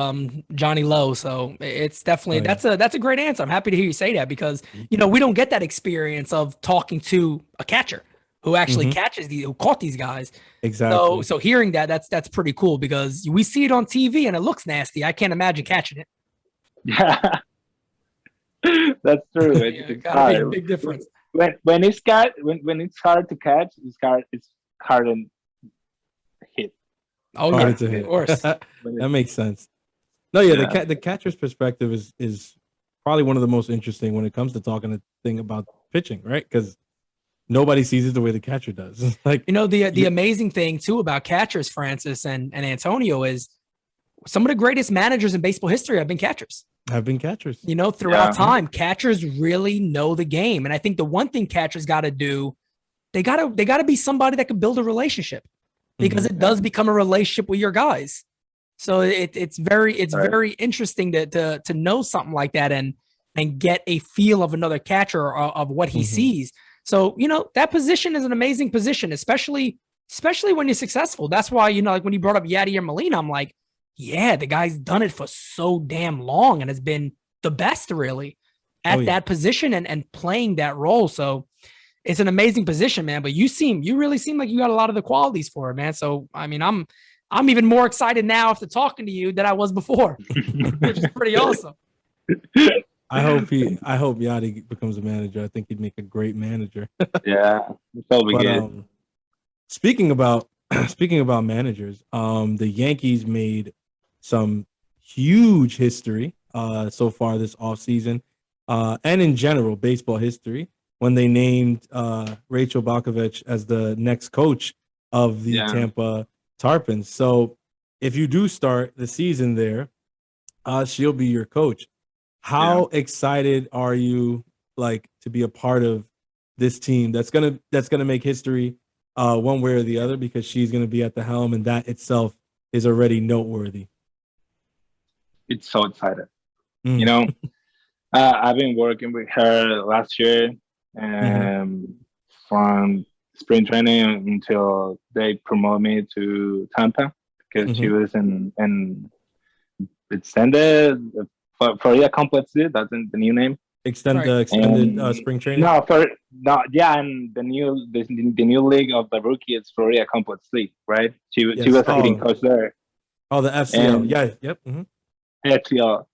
Johnny Lowe. So it's definitely that's a great answer. I'm happy to hear you say that because we don't get that experience of talking to a catcher who actually who caught these guys. Exactly. So hearing that's pretty cool because we see it on TV and it looks nasty. I can't imagine catching it. Yeah, that's true. It's gotta be a big difference. When it's hard to catch, it's hard to hit. Oh yeah, of course. That makes sense. No, the catcher's perspective is probably one of the most interesting when it comes to talking about pitching, right? Because nobody sees it the way the catcher does. Like the amazing thing too about catchers, Francis and Antonio, is some of the greatest managers in baseball history have been catchers. Throughout time, catchers really know the game. And I think the one thing catchers got to do, they got to be somebody that can build a relationship because it does become a relationship with your guys. So it's very interesting to know something like that and get a feel of another catcher of what he sees. So, that position is an amazing position, especially when you're successful. That's why, like when you brought up Yadier Molina, I'm like, yeah, the guy's done it for so damn long and has been the best really at that position and playing that role. So it's an amazing position, man. But you really seem like you got a lot of the qualities for it, man. So, I mean, I'm even more excited now after talking to you than I was before, which is pretty awesome. I hope Yadi becomes a manager. I think he'd make a great manager. Yeah, that'll be good. Speaking about managers, the Yankees made some huge history so far this offseason and in general baseball history when they named Rachel Balkovich as the next coach of the Tampa Tarpons. So if you do start the season there, she'll be your coach. How excited are you to be a part of this team that's gonna make history one way or the other because she's gonna be at the helm and that itself is already noteworthy? It's so excited. I've been working with her last year from spring training until they promoted me to Tampa because she was in extended Florida Complex. That's the new name. Extended spring training. And the new league of the rookie is Florida Complex League, right? She was a hitting coach there. Oh, the FCL. FCL,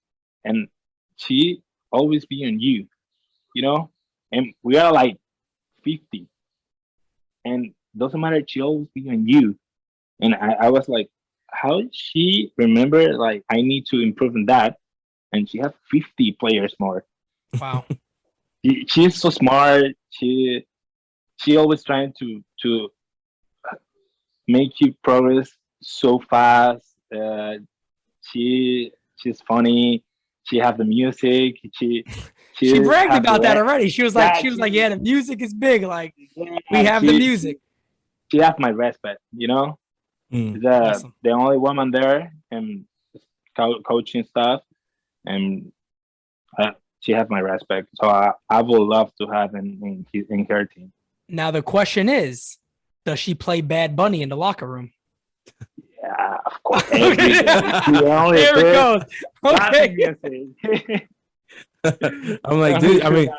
and she always be on you, and we are like 50, and doesn't matter. She always be on you, and I was like, how did she remember? Like, I need to improve on that, and she has 50 players more. Wow, she's so smart. She always trying to make you progress so fast. She's funny. She has the music. She bragged about that already. She was like, yeah, the music is big. Like we have the music. She has my respect. Awesome. The only woman there and coaching stuff, and she has my respect. So I would love to have in her team. Now the question is, does she play Bad Bunny in the locker room? Yeah, of course. There it goes. Okay. I'm like, dude. I mean,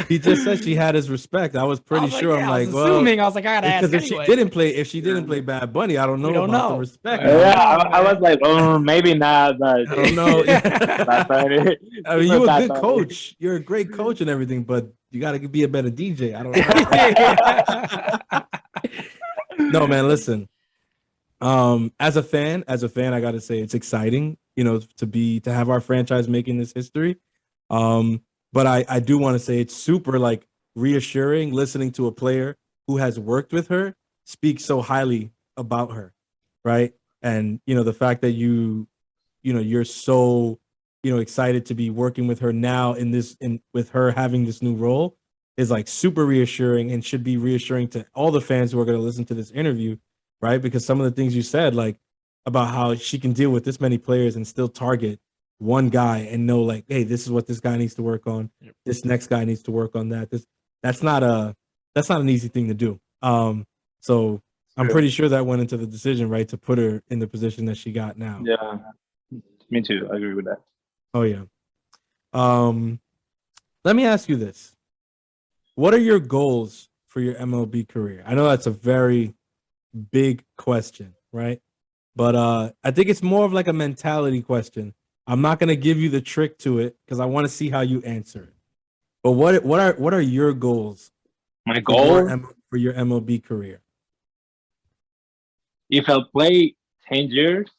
he just said she had his respect. I was pretty sure. Yeah, I'm like, assuming. I was like, I gotta ask because anyway. if she didn't play Bad Bunny, I don't know about the respect. Yeah, I was like, oh, maybe not. But I don't know. I mean, you're a good coach. You're a great coach and everything, but you got to be a better DJ. I don't know. No, man. Listen. As a fan, I got to say it's exciting, to have our franchise making this history. But I do want to say it's super like reassuring listening to a player who has worked with her speak so highly about her, right? And the fact that you're so excited to be working with her now with her having this new role is like super reassuring and should be reassuring to all the fans who are going to listen to this interview, right? Because some of the things you said, like about how she can deal with this many players and still target one guy and know like, hey, this is what this guy needs to work on. Yep. This next guy needs to work on that. That's not an easy thing to do. So I'm pretty sure that went into the decision, right, to put her in the position that she got now. Yeah, me too. I agree with that. Oh yeah. Let me ask you this: what are your goals for your MLB career? I know that's a very big question, right? But I think it's more of like a mentality question. I'm not going to give you the trick to it because I want to see how you answer it. But what are your goals? My goal for your MLB career. If I play 10 years,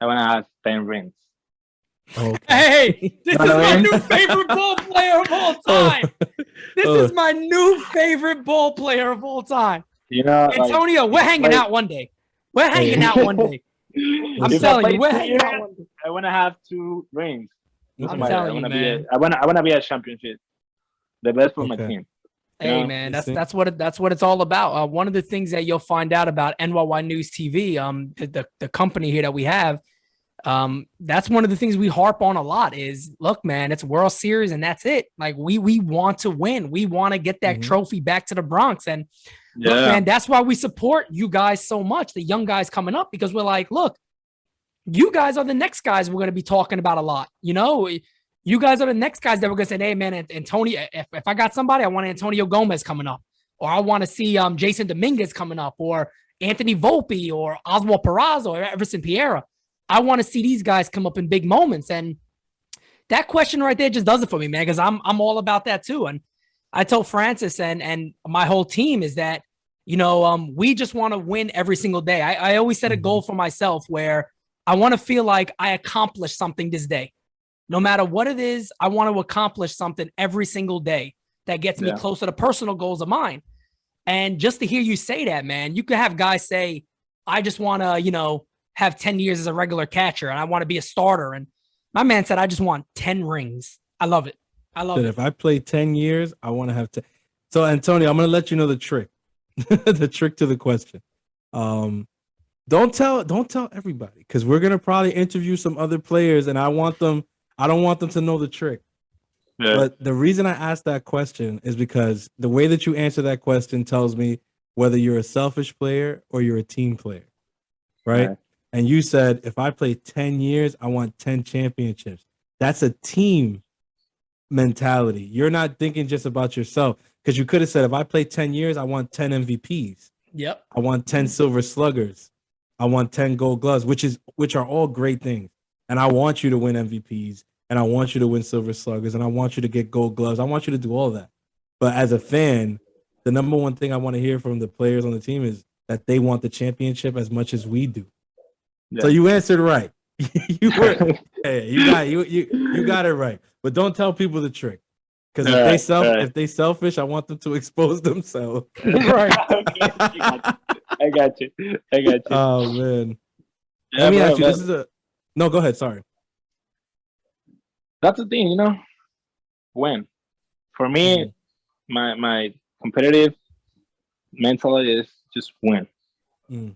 I want to have 10 rings. Okay. Hey, this is my new favorite ball player of all time. This is my new favorite ball player of all time. Antonio, we're hanging out one day. We're hanging out one day. I'm telling you, we're hanging out one day. I want to have 2 rings. I'm telling you, man. I want to be a championship. The best for my team. Hey, man, that's what it's all about. One of the things that you'll find out about NyynewsTV, the company here that we have, that's one of the things we harp on a lot is, look, man, it's World Series and that's it. Like we want to win. We want to get that trophy back to the Bronx. And look, man, that's why we support you guys so much, the young guys coming up, because we're like, look, you guys are the next guys we're going to be talking about a lot. You guys are the next guys that we're going to say, hey, man, Antonio, if I got somebody, I want Antonio Gomez coming up, or I want to see Jason Dominguez coming up, or Anthony Volpe, or Oswald Peraza, or Everson Piera. I want to see these guys come up in big moments. And that question right there just does it for me, man, because I'm all about that too. And I told Francis and my whole team is that, we just want to win every single day. I always set a goal for myself where I want to feel like I accomplished something this day. No matter what it is, I want to accomplish something every single day that gets me closer to personal goals of mine. And just to hear you say that, man, you could have guys say, I just want to, have 10 years as a regular catcher and I want to be a starter. And my man said, I just want 10 rings. I love it. I love it. If I play 10 years, I want to have 10. So, Antonio, I'm going to let you know the trick, the trick to the question. Don't tell everybody, because we're going to probably interview some other players and I don't want them to know the trick. Yeah. But the reason I asked that question is because the way that you answer that question tells me whether you're a selfish player or you're a team player, right? Yeah. And you said, if I play 10 years, I want 10 championships. That's a team mentality. You're not thinking just about yourself, because you could have said, if I play 10 years, I want 10 MVPs. Yep. I want 10 silver sluggers. I want 10 gold gloves, which are all great things. And I want you to win MVPs, and I want you to win silver sluggers, and I want you to get gold gloves. I want you to do all that. But as a fan, the number one thing I want to hear from the players on the team is that they want the championship as much as we do. Yeah. So you answered right. You got it right. But don't tell people the trick, because if they selfish, I want them to expose themselves. Right. I got you. Oh man. Let me ask you. No, go ahead. Sorry. That's the thing, When for me, my competitive mentality is just win.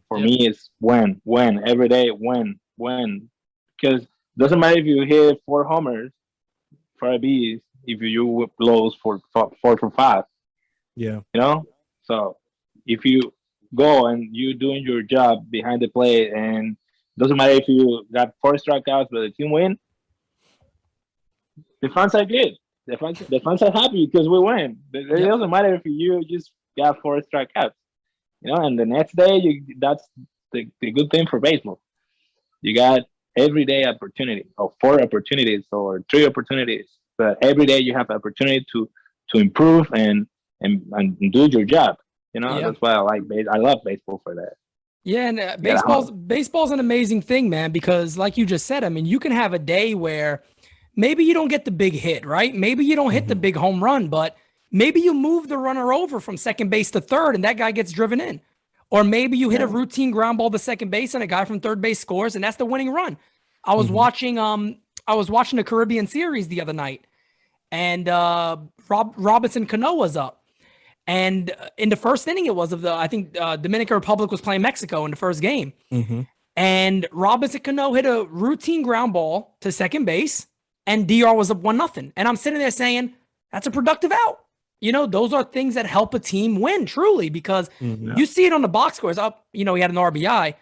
For me, it's win every day, win. Because it doesn't matter if you hit 4 homers, 5 Bs, if you blows for 4 for 5. Yeah. So if you go and you doing your job behind the plate, and doesn't matter if you got 4 strikeouts but the team win, the fans are good. The fans are happy because we win. It doesn't matter if you just got 4 strikeouts. And the next day, that's the good thing for baseball. You got everyday opportunity, or 4 opportunities, or 3 opportunities. But every day you have the opportunity to improve and do your job. That's why I love baseball for that. Yeah, and baseball's an amazing thing, man, because like you just said, I mean, you can have a day where maybe you don't get the big hit, right? Maybe you don't hit the big home run, but maybe you move the runner over from second base to third and that guy gets driven in. Or maybe you hit a routine ground ball to second base and a guy from third base scores and that's the winning run. I was watching the Caribbean series the other night and Robinson Cano was up. And in the first inning I think Dominican Republic was playing Mexico in the first game. And Robinson Cano hit a routine ground ball to second base and DR was up 1-0. And I'm sitting there saying, that's a productive out. You know, those are things that help a team win truly because you see it on the box scores up, you know, he had an RBI.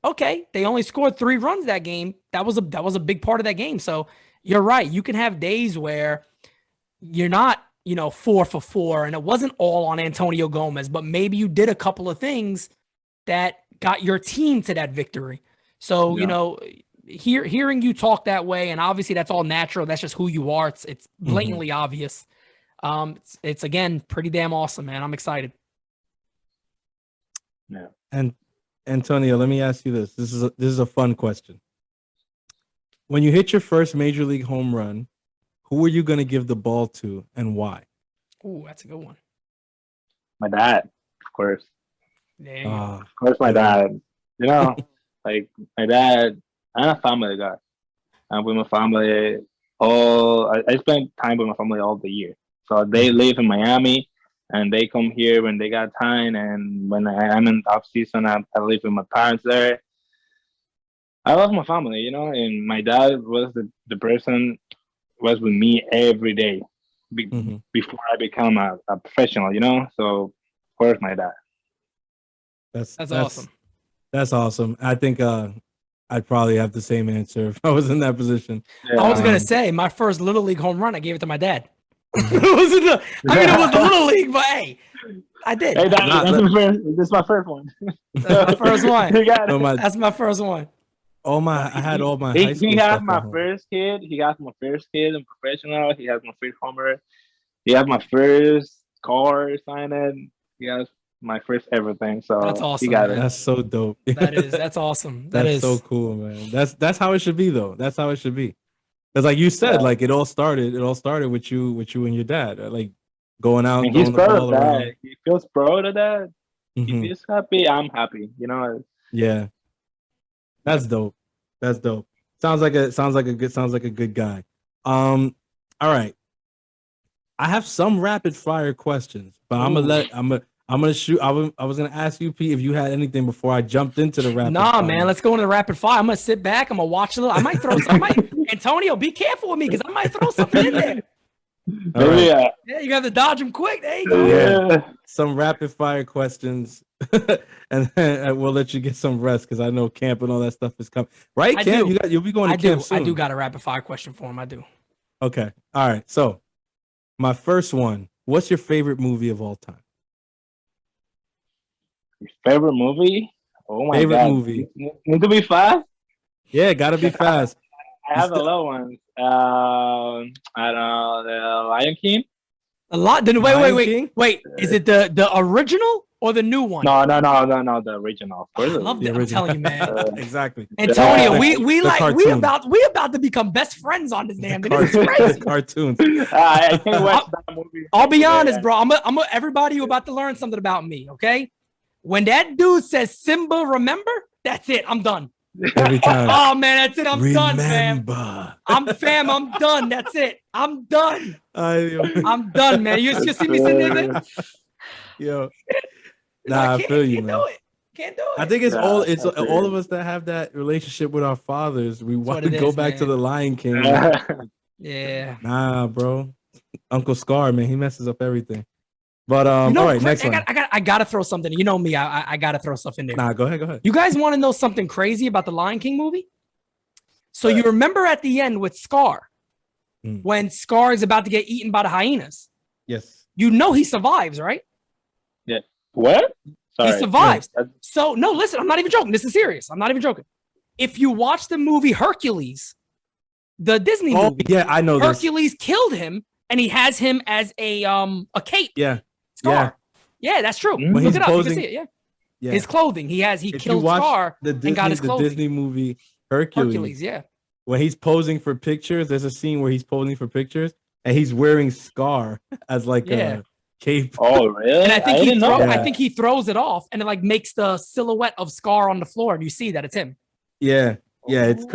Okay. They only scored 3 runs that game. That was a big part of that game. So you're right. You can have days where you're not, you know, 4 for 4 and it wasn't all on Antonio Gomez, but maybe you did a couple of things that got your team to that victory. So, you know, hearing you talk that way, and obviously that's all natural. That's just who you are. It's blatantly obvious. It's again pretty damn awesome, man. I'm excited. Yeah. And Antonio, let me ask you this. This is a fun question. When you hit your first major league home run, who are you going to give the ball to and why? Ooh, that's a good one. My dad, of course. Yeah. Of course, my dad. You know, like my dad. I'm a family guy. I'm with my family I spend time with my family all the year. So they live in Miami and they come here when they got time. And when I'm in off season, I live with my parents there. I love my family, you know, and my dad was the person was with me every day before I become a professional, you know. So of course my dad. That's awesome. That's awesome. I think I'd probably have the same answer if I was in that position. Yeah. I was gonna say my first little league home run, I gave it to my dad. It was the little league, but hey, I did. Hey, this is my first one. That's my first one. No, that's my first one. I had all my high school he stuff has my first kid. He got my first kid in professional. He has my first homer. He has my first car signed. He has my first everything. So that's awesome. He got it. That's so dope. That's awesome. That's so cool, man. That's how it should be, though. That's how it should be. Because, like you said, like it all started with you and your dad, like going out. And he's proud of that. He feels proud of that. If he's happy, I'm happy. You know. Yeah, that's dope. That's dope. Sounds like a good guy. All right. I have some rapid fire questions, but I'm gonna shoot. I was gonna ask you, Pete, if you had anything before I jumped into the rapid fire. Man, let's go into the rapid fire. I'm gonna sit back. I'm gonna watch a little. I might throw. Antonio, be careful with me because I might throw something in there. Right. Yeah, you got to dodge them quick. There you go. Yeah, some rapid fire questions, and then we'll let you get some rest because I know camp and all that stuff is coming. Right, Camp? You'll be going to camp soon. I do got a rapid fire question for him. I do. Okay. All right. So, my first one. What's your favorite movie of all time? Your favorite movie? Oh my favorite God. Movie. Need to be fast? Yeah, gotta be fast. I have a low one. I don't know, the Lion King. Wait. Is it the original or the new one? No, the original. I love that. I'm telling you, man. Exactly. Antonio, we about to become best friends on this damn thing. This is crazy. Cartoons. I can't watch that movie. I'll be honest, bro. I'm everybody, you about to learn something about me, okay? When that dude says Simba, remember? That's it. I'm done. Every time. Oh man, that's it. I'm done, fam. I'm done. That's it. I'm done. I'm done, man. You see me sitting there? Yo. Nah, I feel you, man. Can't do it. I think it's all of us that have that relationship with our fathers. We want to go back to the Lion King. Yeah. Nah, bro. Uncle Scar, man, he messes up everything. But all right, next one. I gotta throw something. You know me, I gotta throw stuff in there. Nah, go ahead. You guys want to know something crazy about the Lion King movie? So you remember at the end with Scar, when Scar is about to get eaten by the hyenas? Yes. You know he survives, right? Yeah. What? Sorry. He survives. Yeah. So no, listen, I'm not even joking. This is serious. I'm not even joking. If you watch the movie Hercules, the Disney movie, yeah, I know Hercules killed him, and he has him as a cape. Yeah. Scar. Yeah, that's true. Look it up. You can see it. Yeah. His clothing. He killed Scar and got his clothing. The Disney movie Hercules. Yeah. when he's posing for pictures. There's a scene where he's posing for pictures and he's wearing Scar as like a cape. Oh, really? And I think didn't know that. I think he throws it off and it like makes the silhouette of Scar on the floor, and you see that it's him. Yeah, it's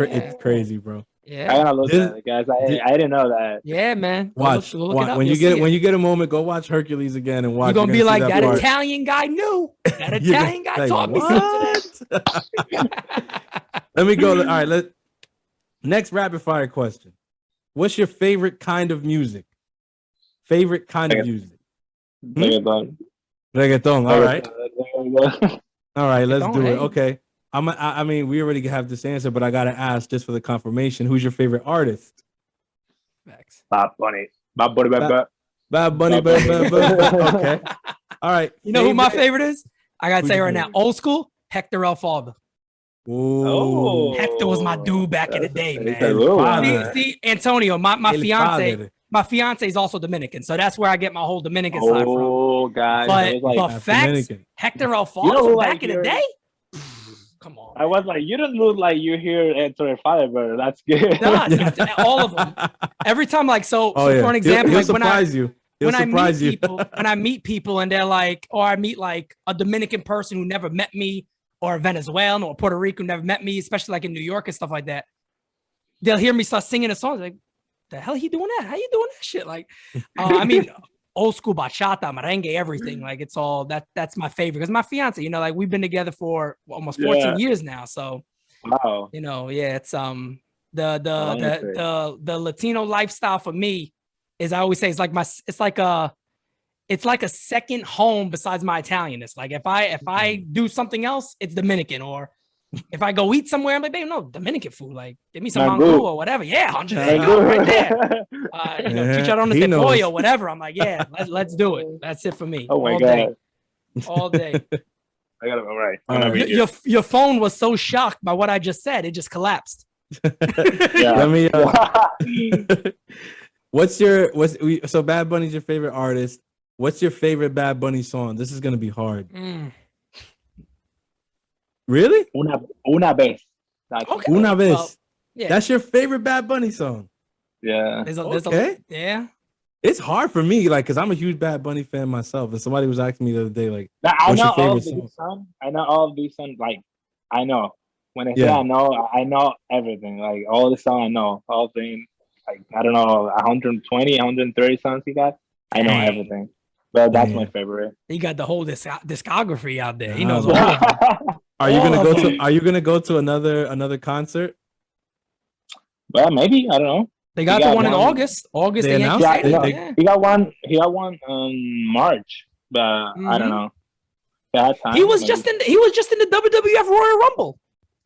crazy, bro. Yeah, I gotta look at it, guys. I didn't know that. yeah, man. Watch, Go look it up. when you You'll see when it. you get a moment, go watch Hercules again and watch. You're gonna be like, that part. Italian guy knew. That Italian guy like, taught me something. Let me go. All right, next rapid fire question. What's your favorite kind of music? Favorite kind of music? Reggaeton. All right. All right, let's do it. Okay. I mean, we already have this answer, but I gotta ask just for the confirmation. Who's your favorite artist? Bad Bunny. Bad Bunny. Bad Bunny. Okay. All right. You know who my favorite is? I gotta say right now, old school, Hector El Father. Oh, Hector was my dude back in the day, man. See, Antonio, my fiance is also Dominican, so that's where I get my whole Dominican side from. Oh, guys. But facts, Hector El Father back in the day. Come on. I was like, you don't look like you hear Hector El Father, but that's good. Nah, all of them. Every time, like, so for an example, he'll like when I meet people and they're like, or I meet like a Dominican person who never met me, or a Venezuelan or Puerto Rican who never met me, especially like in New York and stuff like that, they'll hear me start singing a song. Like, the hell he doing that? How you doing that shit? Like, I mean, old school bachata, merengue, everything. Like, it's all that's my favorite. Because my fiance, you know, like we've been together for almost 14 years now. So, wow, you know, yeah, it's the Latino lifestyle for me is, I always say, it's like a second home besides my Italian. It's like if I do something else, it's Dominican. Or if I go eat somewhere, I'm like, babe, no, Dominican food. Like, give me some mango or whatever. Yeah, 100 right there. You know, chicharrones de pollo, whatever. I'm like, yeah, let's do it. That's it for me. Oh my God, all day. I got it all right. Your phone was so shocked by what I just said, it just collapsed. Let me. So Bad Bunny's your favorite artist. What's your favorite Bad Bunny song? This is gonna be hard. Really? Una vez. Okay. Una vez. Well, yeah. That's your favorite Bad Bunny song. Yeah. Yeah. It's hard for me, like, because I'm a huge Bad Bunny fan myself. And somebody was asking me the other day, like, I know all of these songs. I know all of these songs. Like, I know. When I say I know everything. Like, all the songs I know. All things. Like, I don't know, 120, 130 songs he got. I know everything. But that's my favorite. He got the whole discography out there. He knows all of them. Are you gonna go to another concert? Well, maybe. I don't know. They got the one in August. They announced it. He got one March, but I don't know. He was just in the WWF Royal Rumble.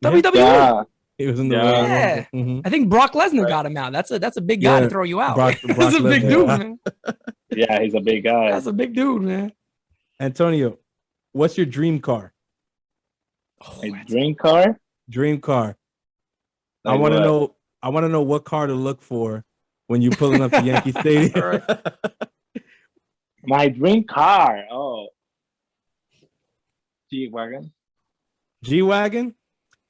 WWE. Yeah. He was in the Royal Rumble. I think Brock Lesnar got him out. That's a big guy to throw you out. That's a big dude, man. Yeah, he's a big guy. That's a big dude, man. Antonio, what's your dream car? Dream car. Like, I want to know what car to look for when you're pulling up to Yankee Stadium. My dream car. Oh, G-Wagon. G-Wagon?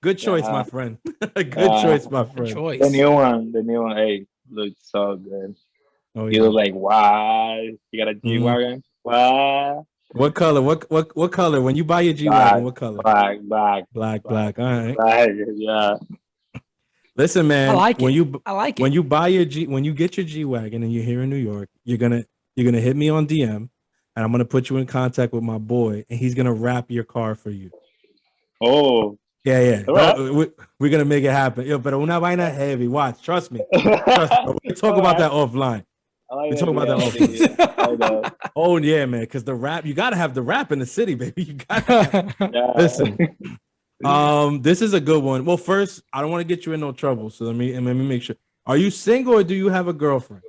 Good choice, my friend. Good choice, my friend. Choice. The new one. Hey, looks so good. Oh, you look like, wow. You got a G-Wagon? Wow. What color? What color? When you buy your G-Wagon, what color? Black. Black. All right. Black, yeah. Listen, man. I like it. When you buy when you get your G-Wagon and you're here in New York, you're gonna hit me on DM, and I'm gonna put you in contact with my boy, and he's gonna wrap your car for you. Oh. Yeah. Right. We're gonna make it happen. Yo, but una vaina heavy. Watch, trust me. We'll talk about that offline. We're talking about that offline. Oh yeah, man. Because the rap, you gotta have the rap in the city, baby. You gotta listen. This is a good one. Well, first, I don't want to get you in no trouble, so let me make sure. Are you single or do you have a girlfriend?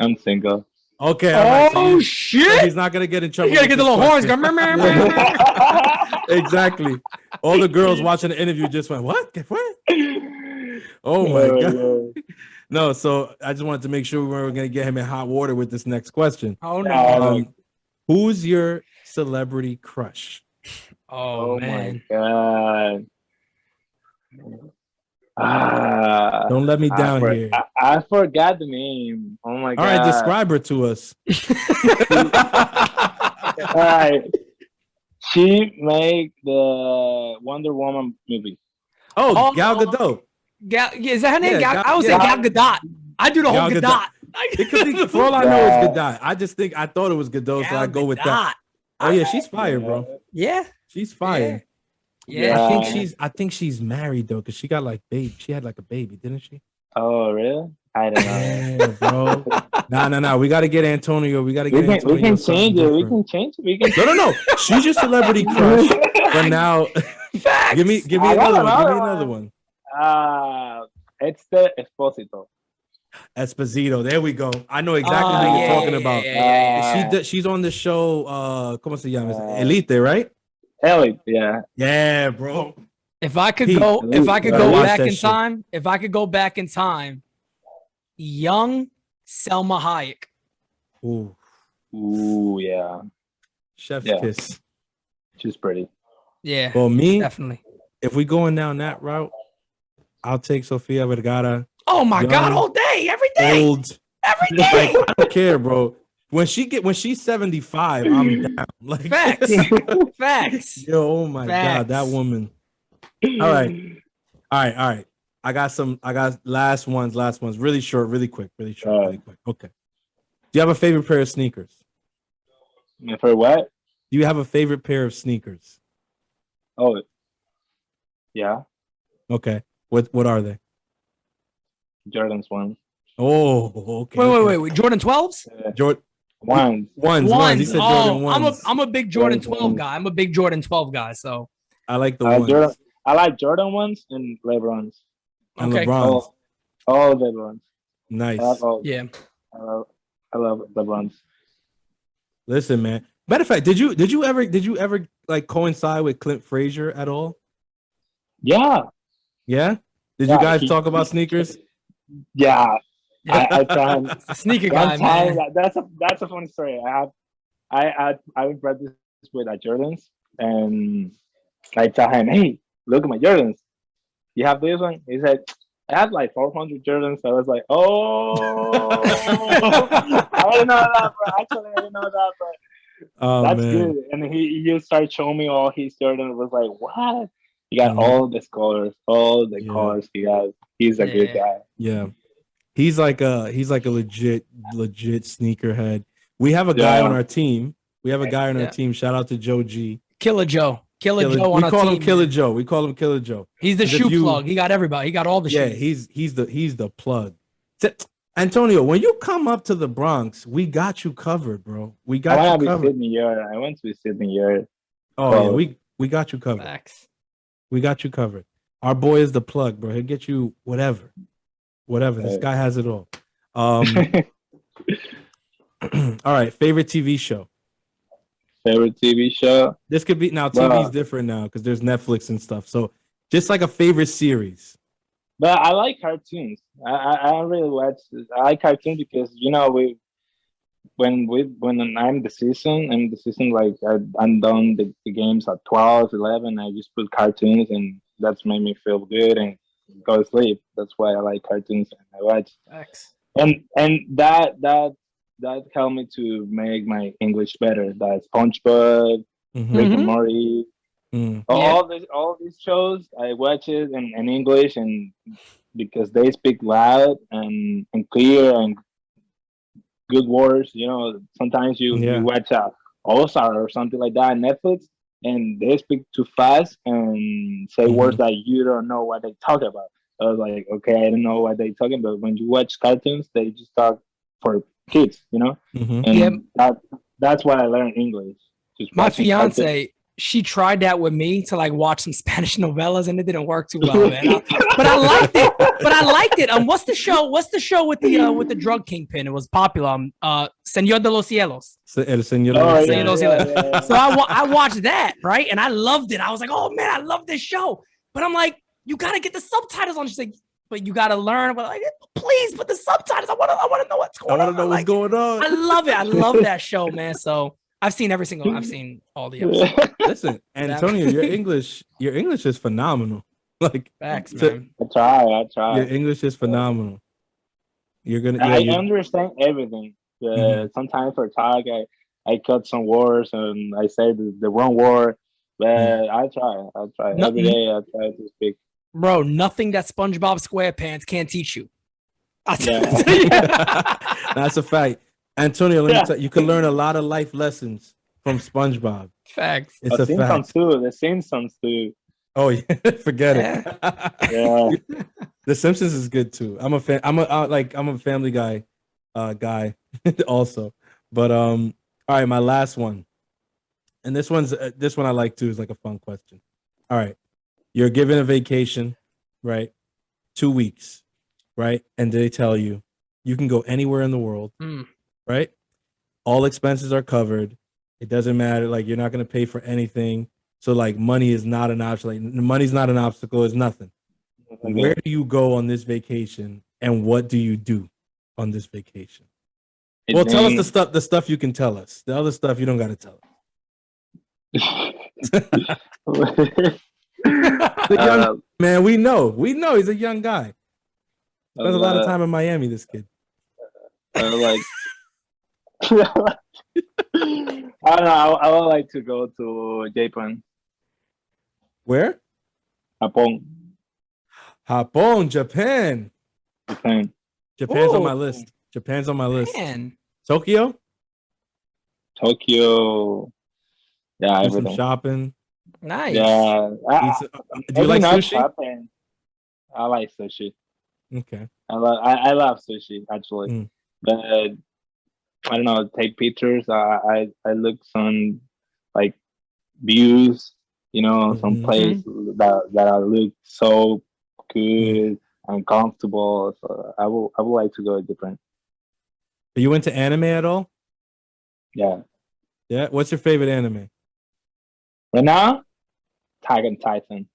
I'm single. Okay. Oh shit! So he's not gonna get in trouble. You gotta get the little horns. Exactly. All the girls watching the interview just went, "What? Oh my god!" No. So I just wanted to make sure we weren't gonna get him in hot water with this next question. Oh no. Who's your celebrity crush? Oh man. My god. Don't let me down here. I forgot the name. Oh my god! All right, describe her to us. All right, she made the Wonder Woman movie. Oh, Gal Gadot. Is that her name? Yeah, I would say Gal Gadot. I do the whole Gadot. It could be, for all I know, it's Gadot. I thought it was Gadot, so I go with that. Oh yeah, she's fire, bro. Yeah, she's fire. Yeah. I think she's married though, because she got like baby. She had like a baby, didn't she? Oh really? I don't know. Yeah, bro. No. We got to get Antonio. We got to get Antonio. We can change it. We can change it. No. She's your celebrity crush. But now, give me another one. Give me another one. It's the Esposito. Esposito. There we go. I know exactly what you're talking about. She's on the show. ¿Cómo se llama? Elite, right? Elite. Yeah. Yeah, bro. If I could go back in time, young Selma Hayek. Ooh, yeah. Chef's kiss. She's pretty. Yeah. Well, me definitely. If we going down that route, I'll take Sofia Vergara. Oh my God! All day, every day, every day. Like, I don't care, bro. When she's 75, I'm down. Like facts. Yo, oh my God, that woman. All right. I got last ones. Really short, really quick. Okay. Do you have a favorite pair of sneakers? For what? Do you have a favorite pair of sneakers? Oh, yeah. Okay. What are they? Jordan's one. Oh, okay. Wait. Jordan 12s? Ones. He said Jordan ones. I'm a big Jordan 12 guy. I'm a big Jordan 12 guy. So I like the ones. I like Jordan ones and LeBrons. And LeBrons. All LeBrons. Nice. I love LeBrons. Listen, man. Matter of fact, did you ever like coincide with Clint Frazier at all? Yeah. Yeah? Did you guys talk about sneakers? Yeah. I tried. Sneaker guy, man. That's a funny story. I practice with Jordans, and I tell him, "Hey, look at my Jordans. You have this one?" He said, "I have like 400 Jordans." I was like, "Oh, I didn't know that, bro. Actually, I didn't know that, but that's good." And he just started showing me all his Jordans. I was like, "What?" He got all the colors, colors he got. He's a good guy. Yeah. He's like a legit sneakerhead. We have a guy on our team. Shout out to Joe G. Killer Joe. Killer Joe on our team. We call him Killer Joe. He's the shoe plug. He got everybody. He got all the shoes. Yeah, he's the plug. Antonio, when you come up to the Bronx, we got you covered, bro. We got you covered. I went to Sydney yard. Oh yeah, we got you covered. Facts. We got you covered. Our boy is the plug, bro. He'll get you whatever. This guy has it all. All right, favorite TV show. This could be now. TV's different now because there's Netflix and stuff. So just like a favorite series. But I like cartoons. I don't really watch. I like cartoons because when I'm the season like I'm done the games at 12, 11. I just put cartoons and that's made me feel good and go to sleep. That's why I like cartoons and I watch. Thanks. And that helped me to make my English better. That's SpongeBob, Rick and Morty. All these shows I watch it in English, and because they speak loud and clear and good words. Sometimes you watch All-Star or something like that on Netflix, and they speak too fast and say words that you don't know what they talk about. I was like, okay, I don't know what they talking about. When you watch cartoons, they just talk for kids, and that's why I learned English. My fiance, she tried that with me to like watch some Spanish novellas, and it didn't work too well, man. But I liked it. What's the show with the drug kingpin? It was popular. Señor de los Cielos. El Señor de los Cielos. Yeah. So I watched that, right, and I loved it. I was like, oh man, I love this show. But I'm like, you gotta get the subtitles on. She's like, but you gotta learn. But like, please put the subtitles. I wanna know what's going on. I wanna know what's going on. I love it. I love that show, man. So I've seen all the episodes. Listen, Antonio, your English is phenomenal. Like, Facts, to- man. I try. your English is phenomenal. You're gonna. I Yeah, understand everything. Mhm. Sometimes for talk, I cut some words and I say the wrong word, but I try. I try No- every day. I try to speak. Bro, nothing that SpongeBob SquarePants can't teach you. Yeah. that's a fact. Antonio, let me tell you, you can learn a lot of life lessons from SpongeBob. Facts. It's The a Simpsons fact. too. The Simpsons too. Oh yeah, forget Yeah. it. Yeah. The Simpsons is good too. I'm a fan. I'm a Family Guy, guy also. But all right, my last one, and this one I like too. Is like a fun question. All right, you're given a vacation, right? 2 weeks, right? And they tell you you can go anywhere in the world, Mm. right? All expenses are covered. It doesn't matter. Like you're not going to pay for anything. So like money is not an option. Like money's not an obstacle. It's nothing. Okay. Where do you go on this vacation, and what do you do on this vacation? Well, tell us the stuff you can tell us. The other stuff you don't got to tell us. The young man, we know he's a young guy. Spends a lot of time in Miami. This kid. Like, I don't know. I would like to go to Japan, Where? Japón, Japan. Japan. Japan's on Ooh. my list. Japan's on my list. Man. Tokyo. Tokyo. Yeah, Do some everything. shopping. Nice. Yeah. Do you like not sushi? shopping. I like sushi. Okay. I love sushi actually, Mm. but I don't know. Take pictures. I look some like views. Some Mhm. place that look so good and comfortable. So I would like to go different. Are you into anime at all? Yeah. Yeah. What's your favorite anime? Right now, Attack on Titan.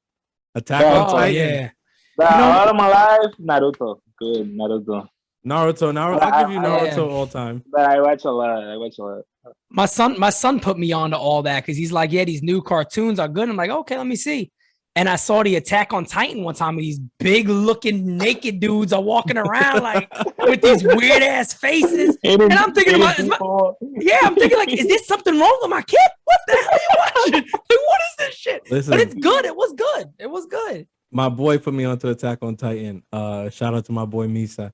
Attack on Oh, Titan. yeah. But all of my life, Naruto. Good Naruto. Naruto. I'll give you Naruto Yeah. all time. But I watch a lot. My son put me on to all that because he's like, yeah, these new cartoons are good. I'm like, okay, let me see. And I saw the Attack on Titan one time, and these big looking naked dudes are walking around like with these weird ass faces. And I'm thinking about, I'm thinking like, is this something wrong with my kid? What the hell are you watching? Like, what is this shit? Listen, But it's good. It was good. It was good. my boy put me onto Attack on Titan. Shout out to my boy Misa.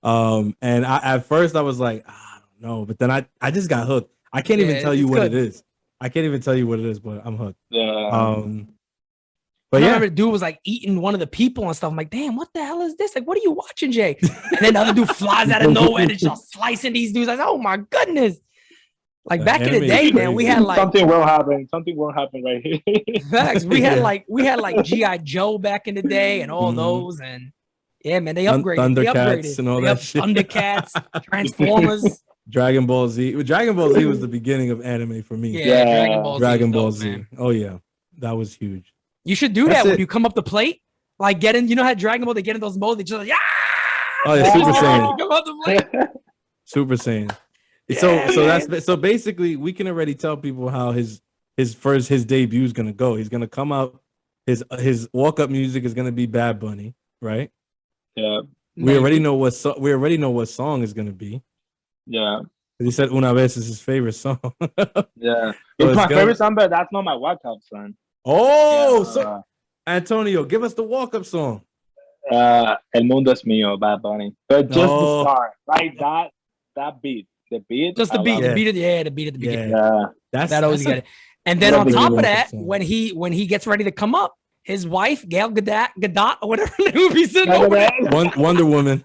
And at first I was like, I don't know, but then I just got hooked. I can't even tell you it's what good. it is. I can't even tell you what it is, but I'm hooked. Yeah. But I yeah, remember the dude was like eating one of the people and stuff. I'm like, damn, what the hell is this? Like, what are you watching, Jay? And then the other dude flies out of nowhere and just slicing these dudes. Like, oh my goodness. Like back in the anime is day, man, we crazy. had like Something will happen. Something will happen right here. facts. We had Yeah. like G.I. Joe back in the day and all Mhm. those. And yeah, man, they upgraded. Thundercats and all that shit. Thundercats, Transformers. Dragon Ball Z. Dragon Ball Z was the beginning of anime for me. Yeah, Yeah. Dragon Ball Z. Dragon was Ball dope, Z. man. Oh yeah, that was huge. You should do That's that when it. you come up the plate. Like get in, you know how Dragon Ball, they get in those modes, they just like, yeah. Oh yeah, Super Saiyan. Come up the plate. Super Saiyan. Yeah, so man. that's so basically we can already tell people how his debut is gonna go. He's gonna come out. His walk up music is gonna be Bad Bunny, right? Yeah. We already know what song is gonna be. Yeah. He said "Una Vez" is his favorite song. Yeah. So It's my gonna- favorite song, but that's not my walk-up song. Oh, Yeah. so Antonio, give us the walk up song. El Mundo es Mío, Bad Bunny. But just No. the start. Like that beat. The beat. Just the I beat, love the Yeah. beat at the beat at the beginning. Yeah. That always that's get it. And then on Lovely top of walk-up that, song. when he gets ready to come up, his wife, Gail Gadot, or whatever the name be sitting over there. Wonder Woman,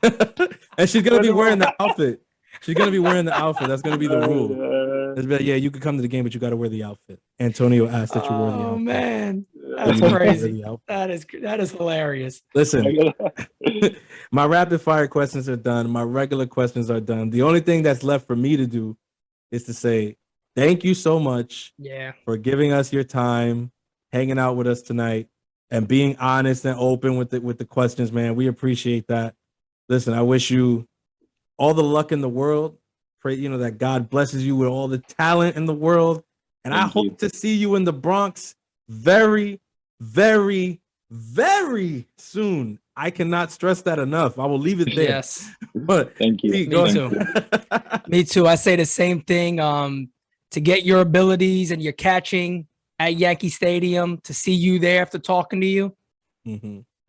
and she's gonna be wearing the outfit. She's gonna be wearing the outfit. That's gonna be the rule. It's like, yeah, you could come to the game, but you got to wear the outfit. Antonio asked that you wear the Oh outfit. man, You that's gotta wear crazy. the outfit. That is hilarious. Listen, my rapid fire questions are done. My regular questions are done. The only thing that's left for me to do is to say thank you so much Yeah, for giving us your time, hanging out with us tonight, and being honest and open with the questions, man. We appreciate that. Listen, I wish you all the luck in the world. Pray, that God blesses you with all the talent in the world. And I Thank hope you. to see you in the Bronx very, very, very soon. I cannot stress that enough. I will leave it there. Yes. But Thank you. Pete, Me go too. ahead. Me too. I say the same thing. To get your abilities and your catching at Yankee Stadium, to see you there after talking to you,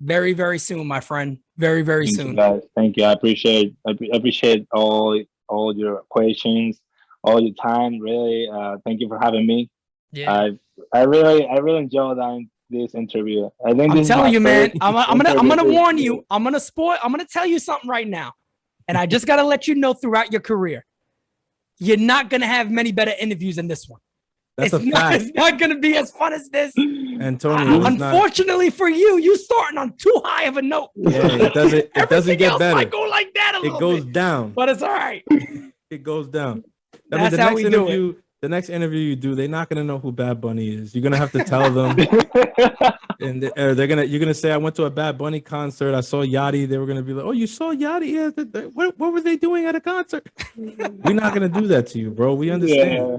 very, very soon, my friend. Very, very Thank soon. you, guys. Thank you. I appreciate all your questions, all your time. Really, thank you for having me. Yeah. I really enjoyed this interview. I think I'm telling you, man. I'm gonna warn interview. you. I'm gonna tell you something right now, and I just gotta let you know throughout your career, you're not gonna have many better interviews than this one. That's a fact. It's not gonna be as fun as this. Antonio, unfortunately for you starting on too high of a note. Yeah, it doesn't Everything get else better. might go like that a little It goes bit, down. but it's all right. It goes down. That's how we do it. The next interview you do, they're not gonna know who Bad Bunny is. You're gonna have to tell them, and you're gonna say, "I went to a Bad Bunny concert. I saw Yachty." They were gonna be like, "Oh, you saw Yachty? Yeah. What were they doing at a concert?" We're not gonna do that to you, bro. We understand. Yeah.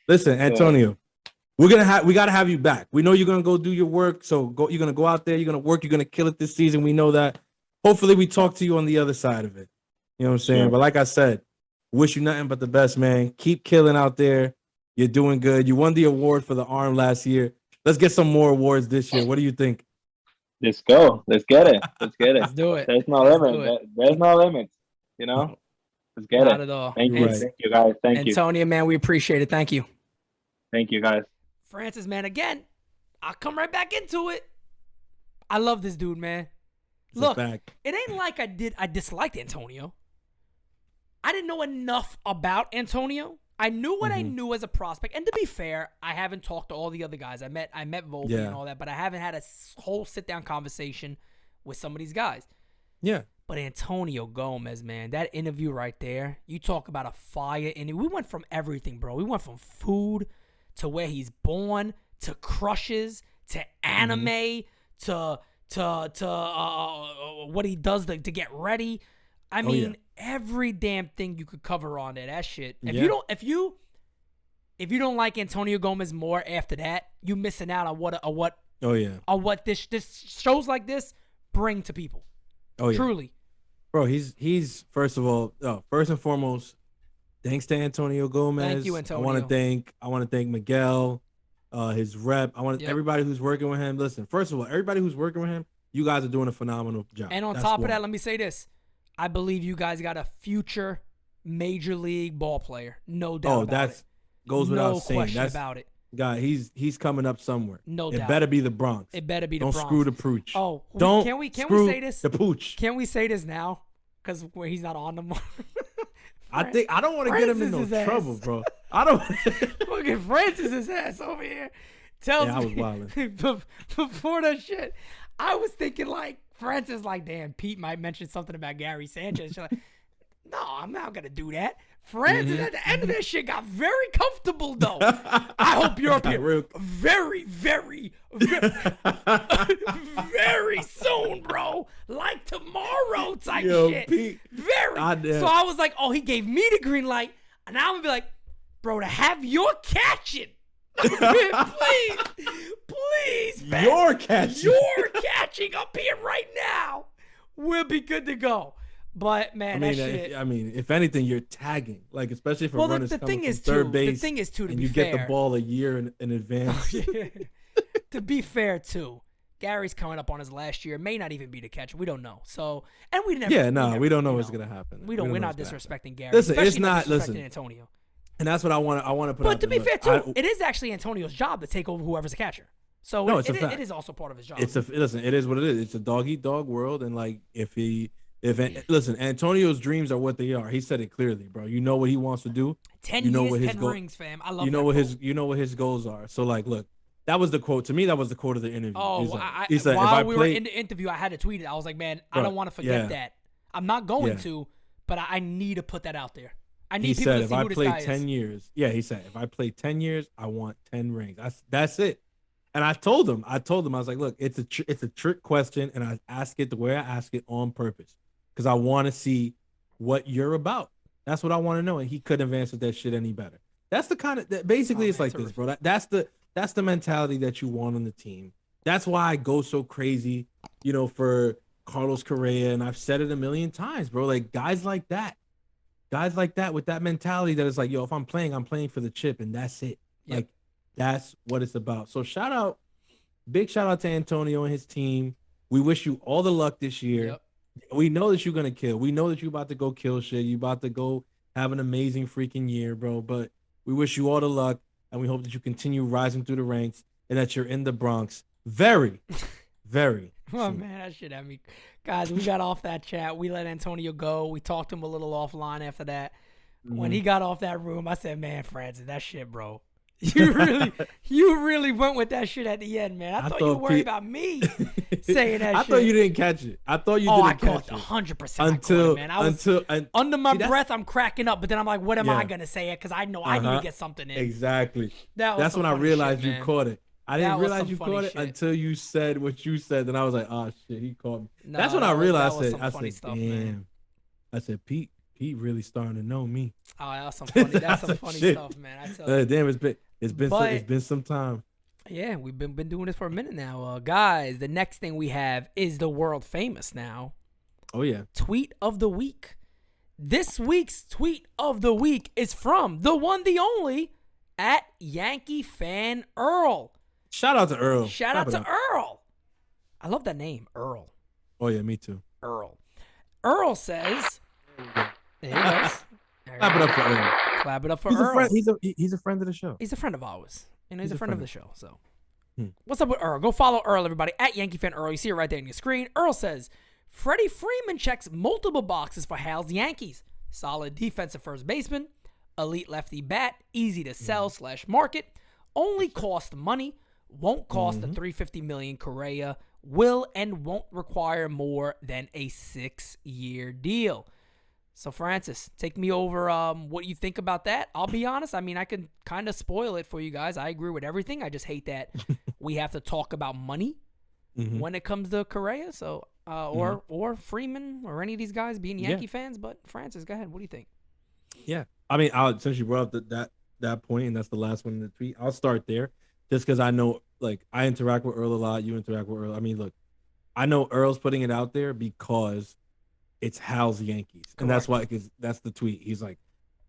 Listen, Antonio, we gotta have you back. We know you're gonna go do your work, so you're gonna go out there. You're gonna work. You're gonna kill it this season. We know that. Hopefully, we talk to you on the other side of it. You know what I'm saying? Sure. But like I said, wish you nothing but the best, man. Keep killing out there. You're doing good. You won the award for the arm last year. Let's get some more awards this year. What do you think? Let's go. Let's get it. Let's get it. Let's do it. There's no Let's limit. do it. There's no limits. You know? Let's get Not it. at all. Thank you. You're right. Thank you, guys. Thank you. Antonio, man, we appreciate it. Thank you. Thank you, guys. Francis, man, again, I'll come right back into it. I love this dude, man. It's a Look, fact. it ain't like I disliked Antonio. I didn't know enough about Antonio. I knew what I knew as a prospect. And to be fair, I haven't talked to all the other guys. I met Volpe and all that, but I haven't had a whole sit-down conversation with some of these guys. Yeah. But Antonio Gomez, man, that interview right there, you talk about a fire interview. We went from everything, bro. We went from food to where he's born to crushes to anime to what he does to get ready. I mean, every damn thing you could cover on there. That shit. If you don't like Antonio Gomez more after that, you missing out on what this shows like this bring to people. Oh yeah. Truly. Bro, he's first of all, first and foremost, thanks to Antonio Gomez. Thank you, Antonio. I want to thank Miguel, his rep. I want everybody who's working with him. Listen, first of all, everybody who's working with him, you guys are doing a phenomenal job. And on top of that, let me say this. I believe you guys got a future major league ball player. No doubt about it. Goes without saying. No question about it. Guy, he's coming up somewhere. No doubt. It better be the Bronx. It better be the Don't Bronx. screw the pooch. Oh, can we say this? The pooch. Can we say this now? Because he's not on the more. I don't want to get him in no trouble, bro. I don't. Look at Francis's ass over here. Tells I was me wilding. before that shit. I was thinking like Francis, like, damn, Pete might mention something about Gary Sanchez. She's like, no, I'm not gonna do that. Francis at the end of that shit got very comfortable though. I hope you're up here very, very, very, very soon, bro. Like tomorrow type shit. Pete, very. So I was like, oh, he gave me the green light, and I'm gonna be like, bro, to have your catching. please, man. You're catching up here right now. We'll be good to go. But man, that shit. If anything, you're tagging, like especially for runners coming from third base. The thing is too, to and be you fair, get the ball a year in advance. To be fair too, Gary's coming up on his last year. May not even be the catcher. We don't know. So, and we never. Yeah, no, we don't know what's gonna happen. We're not disrespecting Gary. Listen, it's not disrespecting Antonio. And that's what I want to put. But to be fair too, it is actually Antonio's job to take over whoever's a catcher. So it is also part of his job. Listen, it is what it is. It's a dog eat dog world, and like listen, Antonio's dreams are what they are. He said it clearly, bro. You know what he wants to do. 10 years, 10 rings, fam. I love. You know what his goals are. So like, look, that was the quote. To me, that was the quote of the interview. Oh, he said, while we were in the interview, I had to tweet it. I was like, man, I don't want to forget that. I'm not going to, but I need to put that out there. I need people to see who this guy is. He said, if I play 10 years, he said, if I play 10 years, I want 10 rings. That's it. And I told him, I was like, look, it's a trick question, and I ask it the way I ask it on purpose because I want to see what you're about. That's what I want to know, and he couldn't have answered that shit any better. That's the kind of basically it's like this, bro. That's the mentality that you want on the team. That's why I go so crazy, for Carlos Correa, and I've said it a million times, bro. Like guys like that with that mentality that is like, yo, if I'm playing for the chip, and that's it. Yep. Like that's what it's about. So big shout out to Antonio and his team. We wish you all the luck this year. Yep. We know that you're gonna kill. We know that you're about to go kill shit. You about to go have an amazing freaking year, bro. But we wish you all the luck, and we hope that you continue rising through the ranks and that you're in the Bronx very, very. Oh man, that shit had me. Guys, we got off that chat. We let Antonio go. We talked to him a little offline after that. When he got off that room, I said, "Man, Francis, that shit, bro. You really went with that shit at the end, man. I thought you were worried about me saying that shit. I thought you didn't catch it. I thought you didn't catch it. 100%. Until, man. I was under my breath, I'm cracking up, but then I'm like, what am I going to say? Because I know I need to get something in. Exactly. That's when I realized you caught it. I didn't realize you caught it until you said what you said. Then I was like, oh, shit, he caught me. No, that's when I realized. I said, damn. I said, Pete really starting to know me. Oh, that's some funny stuff, man. I tell you. Damn, it's been some time. Yeah, we've been doing this for a minute now. Guys, the next thing we have is the world famous now. Oh, yeah. Tweet of the week. This week's tweet of the week is from the one, the only, at Yankee fan Earl. Shout out to Earl. Shout out to Earl. I love that name, Earl. Oh, yeah, me too. Earl says, there he goes. Clap it up for Earl. Clap it up for Earl. He's a friend of the show. He's a friend of ours. He's a friend of the show. So, what's up with Earl? Go follow Earl, everybody, at Yankee fan Earl. You see it right there on your screen. Earl says, Freddie Freeman checks multiple boxes for Hal's Yankees. Solid defensive first baseman, elite lefty bat, easy to sell / market, only cost money, won't cost the $350 million Correa, will and won't require more than a 6-year deal. So, Francis, take me over what you think about that. I'll be honest. I mean, I can kind of spoil it for you guys. I agree with everything. I just hate that we have to talk about money when it comes to Correa. So, or Freeman or any of these guys being Yankee fans. But, Francis, go ahead. What do you think? Yeah. I mean, since you brought up that point, and that's the last one in the tweet, I'll start there. Just because I know, like, I interact with Earl a lot. You interact with Earl. I mean, look, I know Earl's putting it out there because it's Hal's Yankees. Correct. And that's why, because that's the tweet. He's like,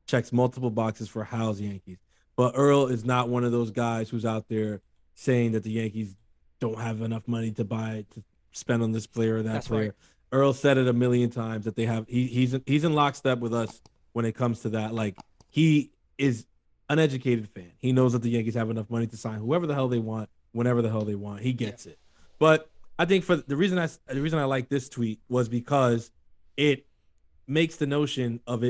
checks multiple boxes for Hal's Yankees. But Earl is not one of those guys who's out there saying that the Yankees don't have enough money to spend on this player or that player. Right. Earl said it a million times that they have. He's in lockstep with us when it comes to that. Like, he is an educated fan. He knows that the Yankees have enough money to sign whoever the hell they want, whenever the hell they want. He gets it. But I think for the reason I like this tweet was because it makes the notion of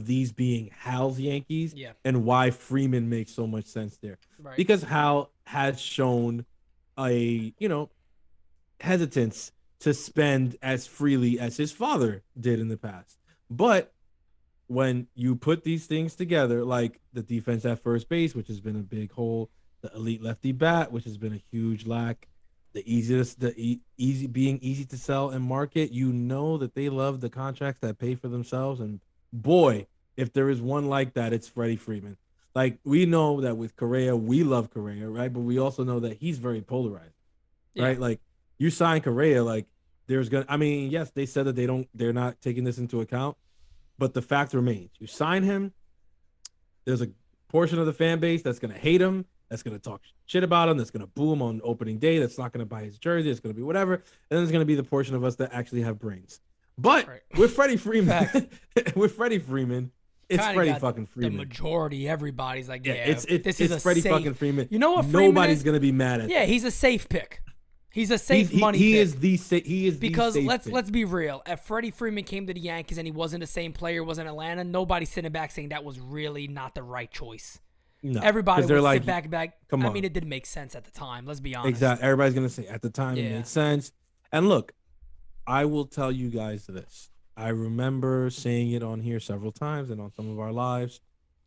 these being Hal's Yankees and why Freeman makes so much sense there. Right. Because Hal has shown a, hesitance to spend as freely as his father did in the past. But when you put these things together, like the defense at first base, which has been a big hole, the elite lefty bat, which has been a huge lack, being easy to sell and market, that they love the contracts that pay for themselves. And boy, if there is one like that, it's Freddie Freeman. Like, we know that with Correa, we love Correa, right? But we also know that he's very polarized, right? Like, you sign Correa, like, yes, they said that they're not taking this into account, but the fact remains, you sign him, there's a portion of the fan base that's going to hate him, that's going to talk shit about him, that's going to boo him on opening day, that's not going to buy his jersey, it's going to be whatever, and then there's going to be the portion of us that actually have brains. But with Freddie Freeman, it's Freddie fucking Freeman. The majority, everybody's like, it's Freddie fucking Freeman. You know what? Nobody's going to be mad at. Yeah, he's a safe pick. He's a safe money pick. He is because let's be real. If Freddie Freeman came to the Yankees and he wasn't the same player, was in Atlanta, nobody's sitting back saying that was really not the right choice. No, everybody would sit back and be like, I mean, it didn't make sense at the time. Let's be honest. Exactly. Everybody's gonna say at the time it made sense. And look, I will tell you guys this. I remember saying it on here several times and on some of our lives.